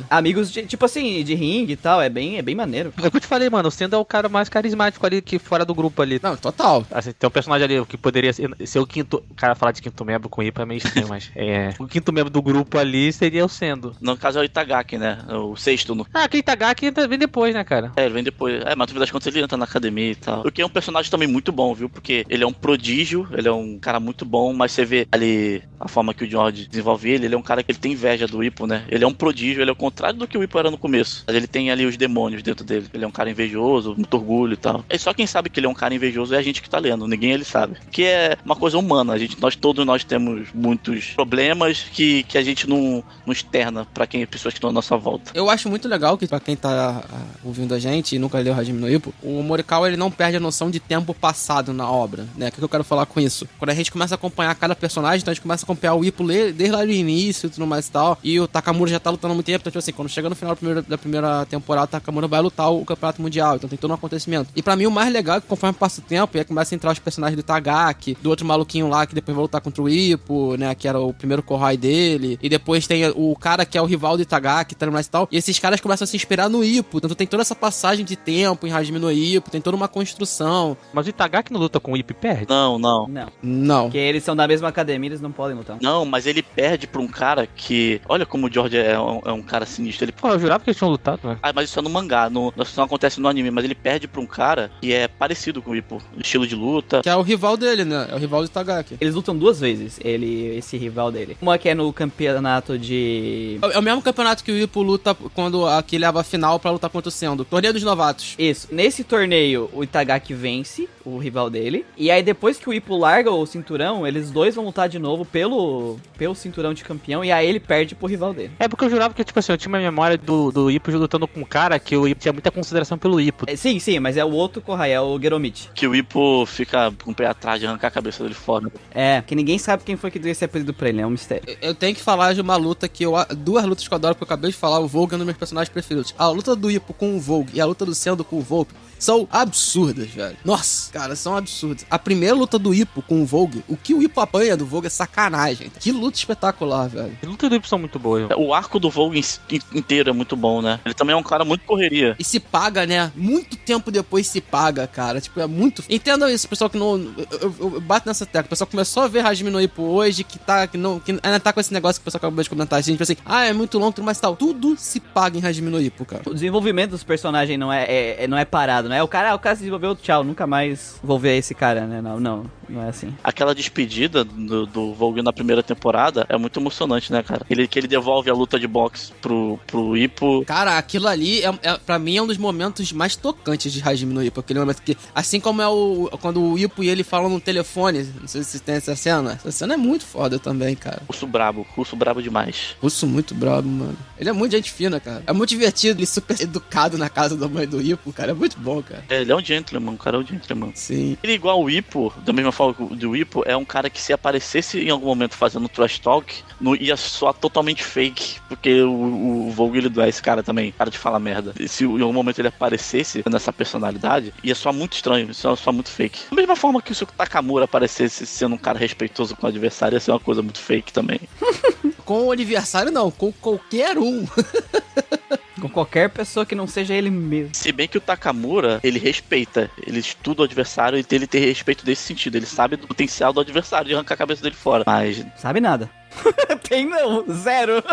Amigos, de, tipo assim, de ringue e tal, é bem maneiro. É o que eu te falei, mano, o Sendo é o cara mais carismático ali que fora do grupo ali. Não, total. Assim, tem um personagem ali que poderia ser o quinto... O cara falar de quinto membro com o Ippo é meio estranho, mas o quinto membro do grupo ali seria o Sendo. No caso é o Itagaki, né? O sexto. Que Itagaki vem depois, né, cara? Ele vem depois. Mas no fim das contas ele entra na academia e tal. O que é um personagem também muito bom, viu? Porque ele é um prodígio, ele é um cara muito bom, mas você vê ali a forma que o George desenvolve ele é um cara que ele tem inveja do Ippo, né? Ele é um prodígio, ele é o contrário do que o Ippo era no começo. Mas ele tem ali os demônios dentro dele. Ele é um cara invejoso, muito orgulho e tal. E só quem sabe que ele é um cara invejoso é a gente que tá lendo. Ninguém ele sabe. Que é uma coisa humana. Todos nós temos muitos problemas que a gente não externa pra pessoas que estão à nossa volta. Eu acho muito legal que pra quem tá ouvindo a gente e nunca leu Hajime no Ippo, o Morikawa ele não perde a noção de tempo passado na obra, né? O que eu quero falar com isso? Quando a gente começa a acompanhar cada personagem, então a gente começa a acompanhar o Ippo desde lá do início e tudo mais e tal, e o Takamura já tá lutando há muito tempo, então tipo assim, quando chega no final da primeira temporada, o Takamura vai lutar o campeonato mundial, então tem todo um acontecimento. E pra mim o mais legal é que conforme passa o tempo, e aí começa a entrar os personagens do Itagaki, do outro maluquinho lá que depois vai lutar contra o Ippo, né, que era o primeiro Kohai dele, e depois tem o cara que é o rival do Itagaki, tudo mais e tal, e esses caras começam a se inspirar no Ippo, então tem toda essa passagem de tempo em Hajime no Ippo, tem toda uma construção. Mas o Itagaki não luta com o Ippo e perde? Não. Porque eles são da mesma academia, eles não podem lutar. Não, mas ele perde pra um cara que... Olha como o George é um cara sinistro. Ele... Pô, eu jurava que eles tinham lutado, né? mas isso é no mangá, isso não acontece no anime, mas ele perde pra um cara que é parecido com o Ippo, estilo de luta. Que é o rival dele, né? É o rival do Itagaki. Eles lutam duas vezes, esse rival dele. Uma que é no campeonato de... É o mesmo campeonato que o Ippo luta quando aqui leva a final pra lutar contra o Sendo. Torneio dos Novatos. Isso. Nesse torneio, o Itagaki vence o rival dele. E aí, depois que o Ippo larga o cinturão, eles dois vão lutar de novo pelo cinturão de campeão. E aí ele perde pro rival dele. É porque eu jurava que, tipo assim, eu tinha uma memória do Ippo lutando com um cara que o Ippo tinha muita consideração pelo Ippo. Sim, mas é o outro Kohai, é o Geromichi. Que o Ippo fica com o pé atrás de arrancar a cabeça dele fora. Que ninguém sabe quem foi que deu esse apelido pra ele, é um mistério. Eu tenho que falar de uma luta duas lutas que eu adoro, porque eu acabei de falar, o Vogue é um dos meus personagens preferidos. A luta do Ippo com o Vogue e a luta do Sendo com o Vogue são absurdas, velho. Nossa, cara, são absurdas. A primeira luta do Ippo com o Vogue, o que o Ippo apanha do Vogue é sacanagem. Que luta espetacular, velho. As lutas do Ippo são muito boas. O arco do Vogue inteiro é muito bom, né? Ele também é um cara muito correria. E se paga, né? Muito tempo depois se paga, cara. Tipo, é muito... Entendam isso, pessoal que não... Eu bato nessa tecla. O pessoal começou a ver Hajime no Ippo hoje, que ainda tá com esse negócio que o pessoal acabou de comentar. A gente pensa assim, é muito longo, mas tal. Tudo se paga em Hajime no Ippo, cara. O desenvolvimento dos personagens não é parado, não é o cara se desenvolveu, tchau, nunca mais vou ver esse cara, né? Não. Não é assim. Aquela despedida do Volgil na primeira temporada é muito emocionante, né, cara? Que ele devolve a luta de boxe pro Ippo. Cara, aquilo ali, pra mim, é um dos momentos mais tocantes de Hajime no Ippo. Aquele momento que, assim como quando o Ippo e ele falam no telefone, não sei se tem essa cena. Essa cena é muito foda também, cara. Russo brabo demais. Russo muito brabo, mano. Ele é muito gente fina, cara. É muito divertido, ele é super educado na casa da mãe do Ippo, cara. É muito bom, cara. Ele é um gentleman, o cara é um gentleman. Sim. Ele, igual o Ippo, da mesma forma que o Ippo, é um cara que se aparecesse em algum momento fazendo trash talk, não ia soar totalmente fake, porque o Volgil não é esse cara também, cara de falar merda. E se em algum momento ele aparecesse nessa personalidade, ia soar muito estranho, ia soar muito fake. Da mesma forma que se o Takamura aparecesse sendo um cara respeitoso com o adversário, ia ser uma coisa muito fake também. Com o adversário, não. Com qualquer um. Com qualquer pessoa que não seja ele mesmo. Se bem que o Takamura, ele respeita, ele estuda o adversário e ele tem respeito desse sentido. Ele sabe do potencial do adversário de arrancar a cabeça dele fora. Mas Sabe nada. Tem não, zero.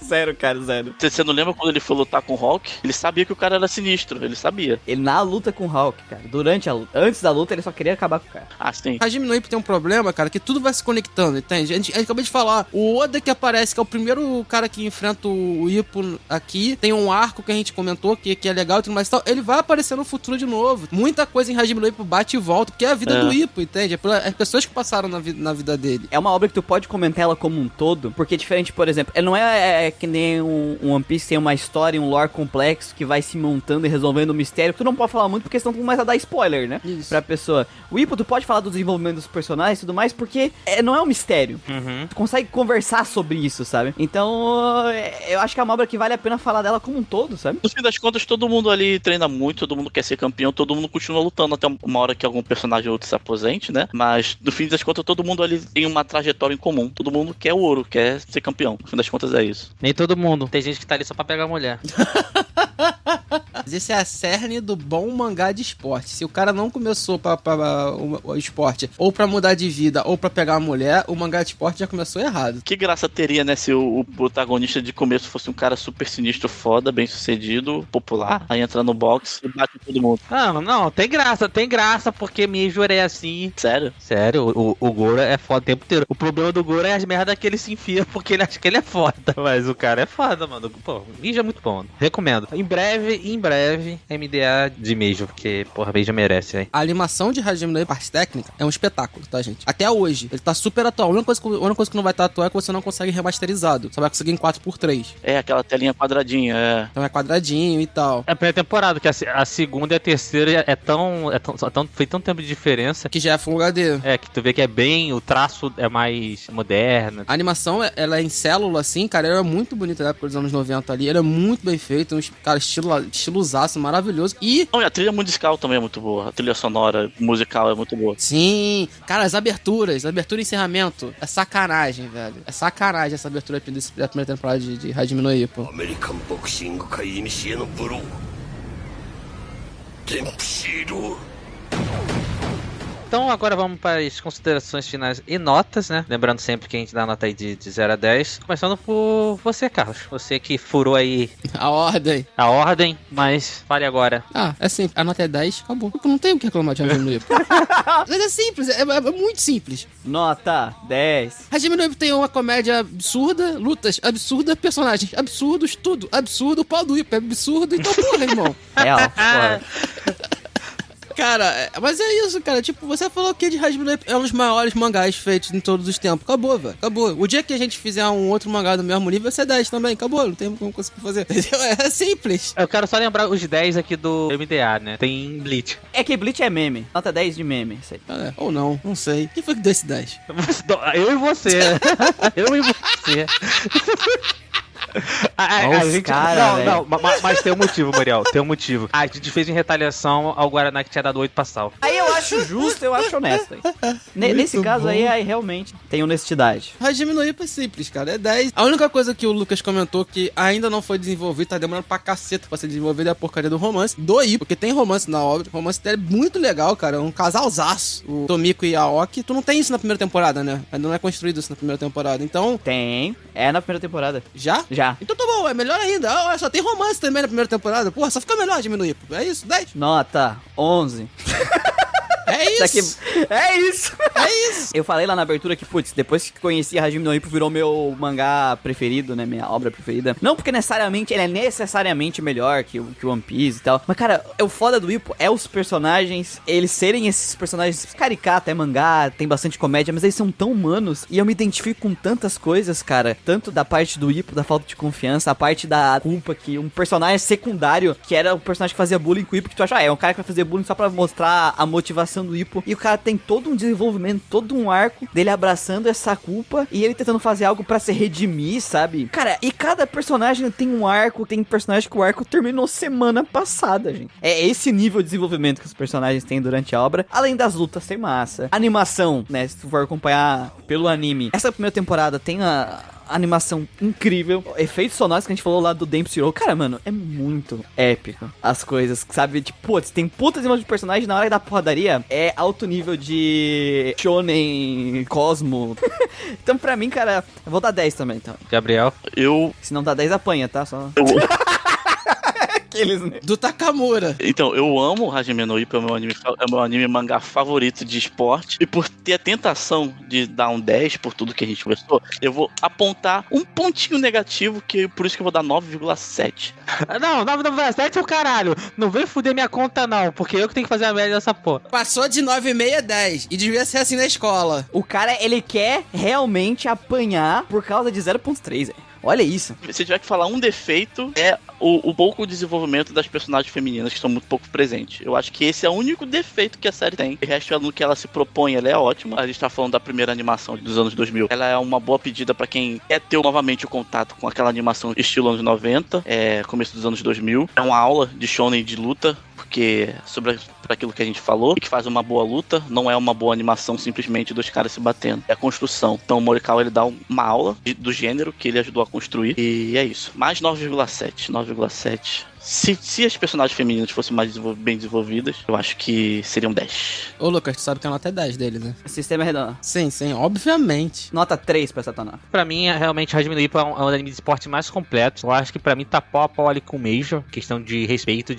Zero, cara, zero. você não lembra quando ele foi lutar com o Hulk? Ele sabia que o cara era sinistro, ele sabia. Ele na luta com o Hulk, cara, durante a luta. Antes da luta, ele só queria acabar com o cara. Ah, sim. Hajime no Ippo tem um problema, cara, que tudo vai se conectando, entende? A gente acabou de falar, o Oda que aparece, que é o primeiro cara que enfrenta o Ippo aqui, tem um arco que a gente comentou, que é legal e tudo mais e tal, ele vai aparecer no futuro de novo. Muita coisa em Hajime no Ippo bate e volta, porque é a vida do Ippo, entende? É as pessoas que passaram na vida dele. É uma obra que tu pode comentar ela como um todo, porque é diferente, por exemplo, ele não é que nem um One Piece tem uma história, um lore complexo que vai se montando e resolvendo o mistério. Tu não pode falar muito porque senão tu começa a dar spoiler, né? Isso. Pra pessoa. O Ippo, tu pode falar do desenvolvimento dos personagens e tudo mais, porque não é um mistério. Tu consegue conversar sobre isso, sabe? Então, eu acho que é uma obra que vale a pena falar dela como um todo, sabe? No fim das contas, todo mundo ali treina muito, todo mundo quer ser campeão, todo mundo continua lutando até uma hora que algum personagem ou outro se aposente, né? Mas, no fim das contas, todo mundo ali tem uma trajetória em comum. Todo mundo quer o ouro, quer ser campeão. No fim das contas, é isso. Nem todo mundo. Tem gente que tá ali só pra pegar mulher. Esse é a cerne do bom mangá de esporte. Se o cara não começou pra o esporte ou pra mudar de vida ou pra pegar a mulher, o mangá de esporte já começou errado. Que graça teria, né, se o protagonista de começo fosse um cara super sinistro, foda, bem sucedido, popular, aí entra no box e bate todo mundo. Não, tem graça, porque Major é assim. Sério? Sério, o Goro é foda o tempo inteiro. O problema do Goro é as merdas que ele se enfia porque ele acha que ele é foda. Mas o cara é foda, mano. Pô, Major é muito bom, mano. Recomendo. Em breve, MDA de Major, porque, porra, Major merece, hein? A animação de Hajime no Ippo, parte técnica, é um espetáculo, tá, gente? Até hoje, ele tá super atual. A única coisa que não vai estar atual é que você não consegue remasterizado. Só vai conseguir em 4x3. É, aquela telinha quadradinha, é. Então é quadradinho e tal. É a primeira temporada, que a segunda e a terceira foi tão tempo de diferença. Que já é Full HD. É, que tu vê que é bem, o traço é mais moderno. A animação, ela é em célula, assim, cara, ela é muito bonita na época dos anos 90 ali. Ela é muito bem feita, cara, estilosaço, maravilhoso. E... Não, e a trilha musical também é muito boa. A trilha sonora musical é muito boa. Sim, cara, as aberturas e encerramento, é sacanagem, velho. É sacanagem essa abertura da primeira temporada de Hajime no Ippo. American Boxing Kai Inishie no Buro. Dempsey-do. Então agora vamos para as considerações finais e notas, né? Lembrando sempre que a gente dá nota aí de 0 a 10. Começando por você, Carlos. Você que furou aí A ordem. a ordem, mas fale agora. Ah, é simples. A nota é 10, acabou. Eu não tenho o que reclamar de Hajime no Ippo. Mas é simples, é muito simples. Nota 10. Hajime no Ippo tem uma comédia absurda, lutas absurdas, personagens absurdos, tudo absurdo. O pau do Ippo é absurdo, então porra, irmão. Real, fora. Cara, mas é isso, cara. Tipo, você falou que de Hajime no Ippo é um dos maiores mangás feitos em todos os tempos. Acabou, velho. Acabou. O dia que a gente fizer um outro mangá do mesmo nível vai ser 10 também. Acabou. Não tem como conseguir fazer. Entendeu? É simples. Eu quero só lembrar os 10 aqui do MDA, né? Tem Bleach. É que Bleach é meme. Nota 10 de meme. Isso aí. É, ou não sei. Quem foi que deu esse 10? Eu e você. Eu e você. Mas tem um motivo, Muriel. Tem um motivo. A gente fez em retaliação ao Guaraná que tinha dado 8 pra Sal. Aí eu acho justo, eu acho honesto. Aí. Nesse caso bom. aí realmente tem honestidade. Hajime no Ippo é simples, cara. É 10. A única coisa que o Lucas comentou que ainda não foi desenvolvido, tá demorando pra caceta pra ser desenvolvido, é a porcaria do romance do Ippo, porque tem romance na obra. O romance dele é muito legal, cara. É um casalzaço. O Tomiko e a Aoki. Tu não tem isso na primeira temporada, né? Ainda não é construído isso na primeira temporada. Então... Tem. É na primeira temporada. Já? Já. Então tá bom, é melhor ainda. Ah, só tem romance também na primeira temporada. Porra, só fica melhor Hajime no Ippo. É isso, 10. Nota 11. É isso. É isso. Eu falei lá na abertura que, putz, depois que conheci Hajime no Ippo, virou meu mangá preferido, né? Minha obra preferida. Não porque necessariamente ele é necessariamente melhor que o One Piece e tal. Mas, cara, o foda do Ippo é os personagens, eles serem esses personagens caricatos, é mangá, tem bastante comédia, mas eles são tão humanos. E eu me identifico com tantas coisas, cara. Tanto da parte do Ippo, da falta de confiança, a parte da culpa, que um personagem secundário, que era o personagem que fazia bullying com o Ippo, que tu acha, é um cara que vai fazer bullying só pra mostrar a motivação do Ippo. E o cara tem todo um desenvolvimento, todo um arco dele abraçando essa culpa e ele tentando fazer algo pra se redimir, sabe? Cara, e cada personagem tem um arco, tem personagem que o arco terminou semana passada, gente. É esse nível de desenvolvimento que os personagens têm durante a obra, além das lutas ser massa. Animação, né, se tu for acompanhar pelo anime, essa primeira temporada tem a animação incrível, efeitos sonoros que a gente falou lá do Dempsey Roll. Cara, mano, é muito épico as coisas, sabe? Tipo, putz, tem puta de personagem na hora da porradaria, é alto nível de shonen, cosmo. Então, pra mim, cara, eu vou dar 10 também, então. Gabriel. Se não dá 10, apanha, tá? Só... Aqueles, né? Do Takamura. Então, eu amo Hajime no Ippo, é o meu anime mangá favorito de esporte. E por ter a tentação de dar um 10 por tudo que a gente conversou, eu vou apontar um pontinho negativo, que por isso que eu vou dar 9,7. Não, 9,7 é o caralho. Não vem fuder minha conta, não, porque eu que tenho que fazer a média dessa porra. Passou de 9,5 a 10. E devia ser assim na escola. O cara, ele quer realmente apanhar por causa de 0,3, velho. Olha isso. Se tiver que falar um defeito, é o pouco desenvolvimento das personagens femininas, que são muito pouco presentes. Eu acho que esse é o único defeito que a série tem. O resto, no que ela se propõe, ela é ótima. A gente tá falando da primeira animação dos anos 2000. Ela é uma boa pedida pra quem quer ter novamente o contato com aquela animação estilo anos 90, começo dos anos 2000. É uma aula de shonen de luta, porque sobre aquilo que a gente falou, e que faz uma boa luta, não é uma boa animação simplesmente dos caras se batendo. É a construção. Então o Morikawa, ele dá uma aula do gênero que ele ajudou a construir, e é isso. Mais 9,7. Se as personagens femininas fossem mais bem desenvolvidas, eu acho que seriam 10. Ô, Lucas, tu sabe que a nota é 10 deles, né? Sistema redondo. Sim, obviamente. Nota 3 pra Satanás. Pra mim, realmente, Hajime no Ippo é um anime de esporte mais completo. Eu acho que pra mim tá pau a pau ali com o Major. Questão de respeito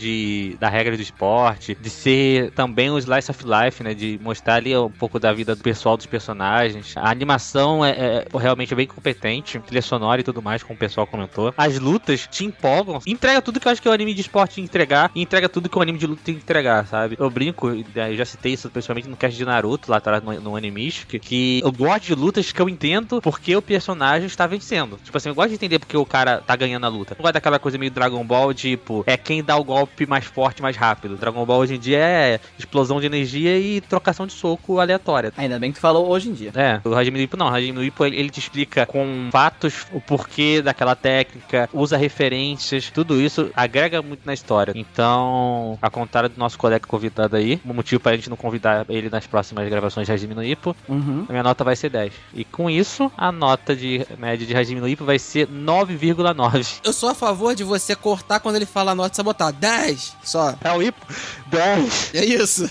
da regra do esporte, de ser também um slice of life, né? De mostrar ali um pouco da vida pessoal dos personagens. A animação é realmente bem competente. Trilha sonora e tudo mais, como o pessoal comentou. As lutas te empolgam. Entrega tudo que eu acho que o anime de esporte tem que entregar, e entrega tudo que o anime de luta tem que entregar, sabe? Eu brinco, eu já citei isso principalmente no cast de Naruto, lá atrás no Animistic, que eu gosto de lutas que eu entendo porque o personagem está vencendo. Tipo assim, eu gosto de entender porque o cara tá ganhando a luta. Não gosto daquela coisa meio Dragon Ball, tipo, é quem dá o golpe mais forte, mais rápido. Dragon Ball hoje em dia é explosão de energia e trocação de soco aleatória. Ainda bem que tu falou hoje em dia. O Hajime no Ippo não. O Hajime no Ippo, ele te explica com fatos o porquê daquela técnica, usa referências, tudo isso agrega muito na história. Então, a contrário do nosso colega convidado aí, o motivo pra gente não convidar ele nas próximas gravações de Hajime no Ippo, a minha nota vai ser 10. E com isso, a nota de média de Hajime no Ippo vai ser 9,9. Eu sou a favor de você cortar quando ele fala a nota e sabotar. 10 só. É o Ippo? 10. É isso.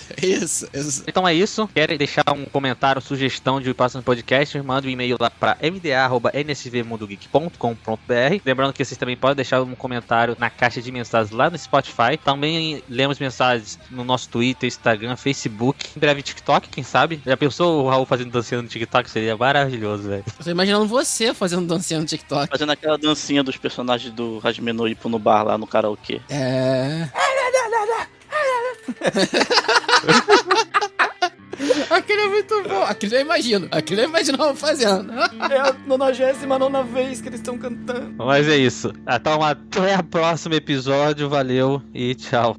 Então é isso. Querem deixar um comentário, sugestão de próximo podcast? Manda um e-mail lá pra mda@nsvmundogeek.com.br. Lembrando que vocês também podem deixar um comentário na caixa de mensagens lá no Spotify. Também lemos mensagens no nosso Twitter, Instagram, Facebook, em breve TikTok, quem sabe? Já pensou o Raul fazendo dancinha no TikTok? Seria maravilhoso, velho. Eu tô imaginando você fazendo dancinha no TikTok. Fazendo aquela dancinha dos personagens do Hajime no Ippo no bar lá no karaokê. Aquele é muito bom. Aquilo eu imagino. Aquilo eu imaginava fazendo. É a 99ª vez que eles estão cantando. Mas é isso. Então até o próximo episódio. Valeu e tchau.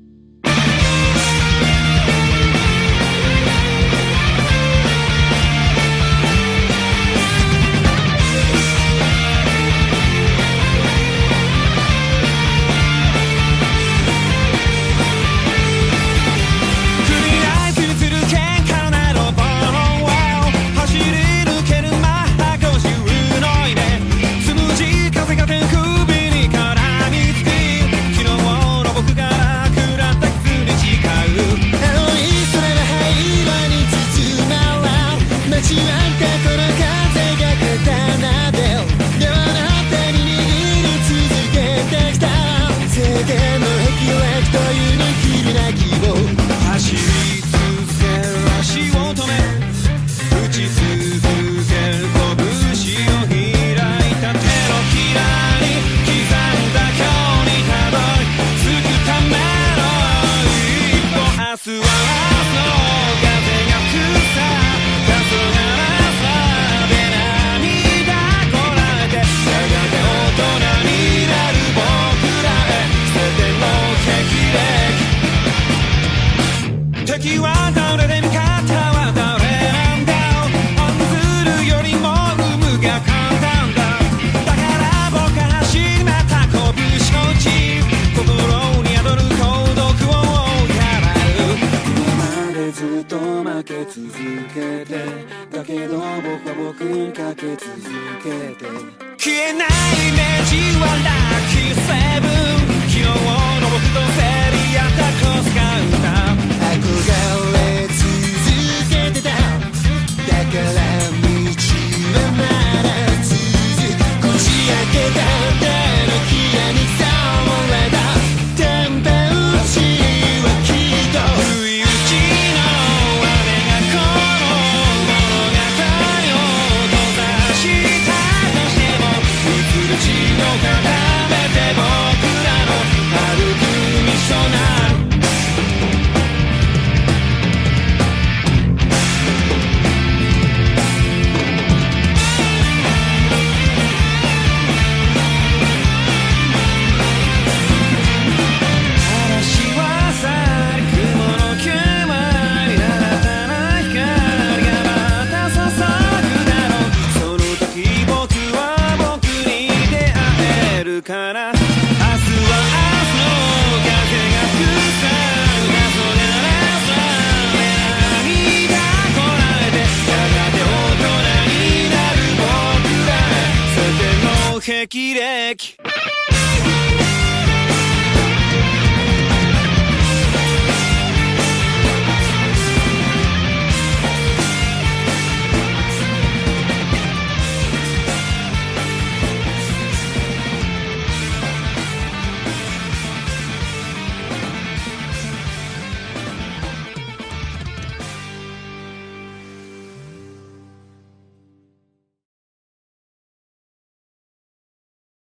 消えないイメージはラッキーセブン昨日の僕と競り合ったクロスカウンター憧れ続けてただから道はまだ続くこじ開けた手のひらに触れた天辺打ちはきっと不意打ちの雨がこの物語を閉ざしたとしても移る血を固めて僕らの歩くミッショナルから明日は明日の風が吹くさ黄昏さ涙こらえてやがて大人になる僕らへ全ての霹靂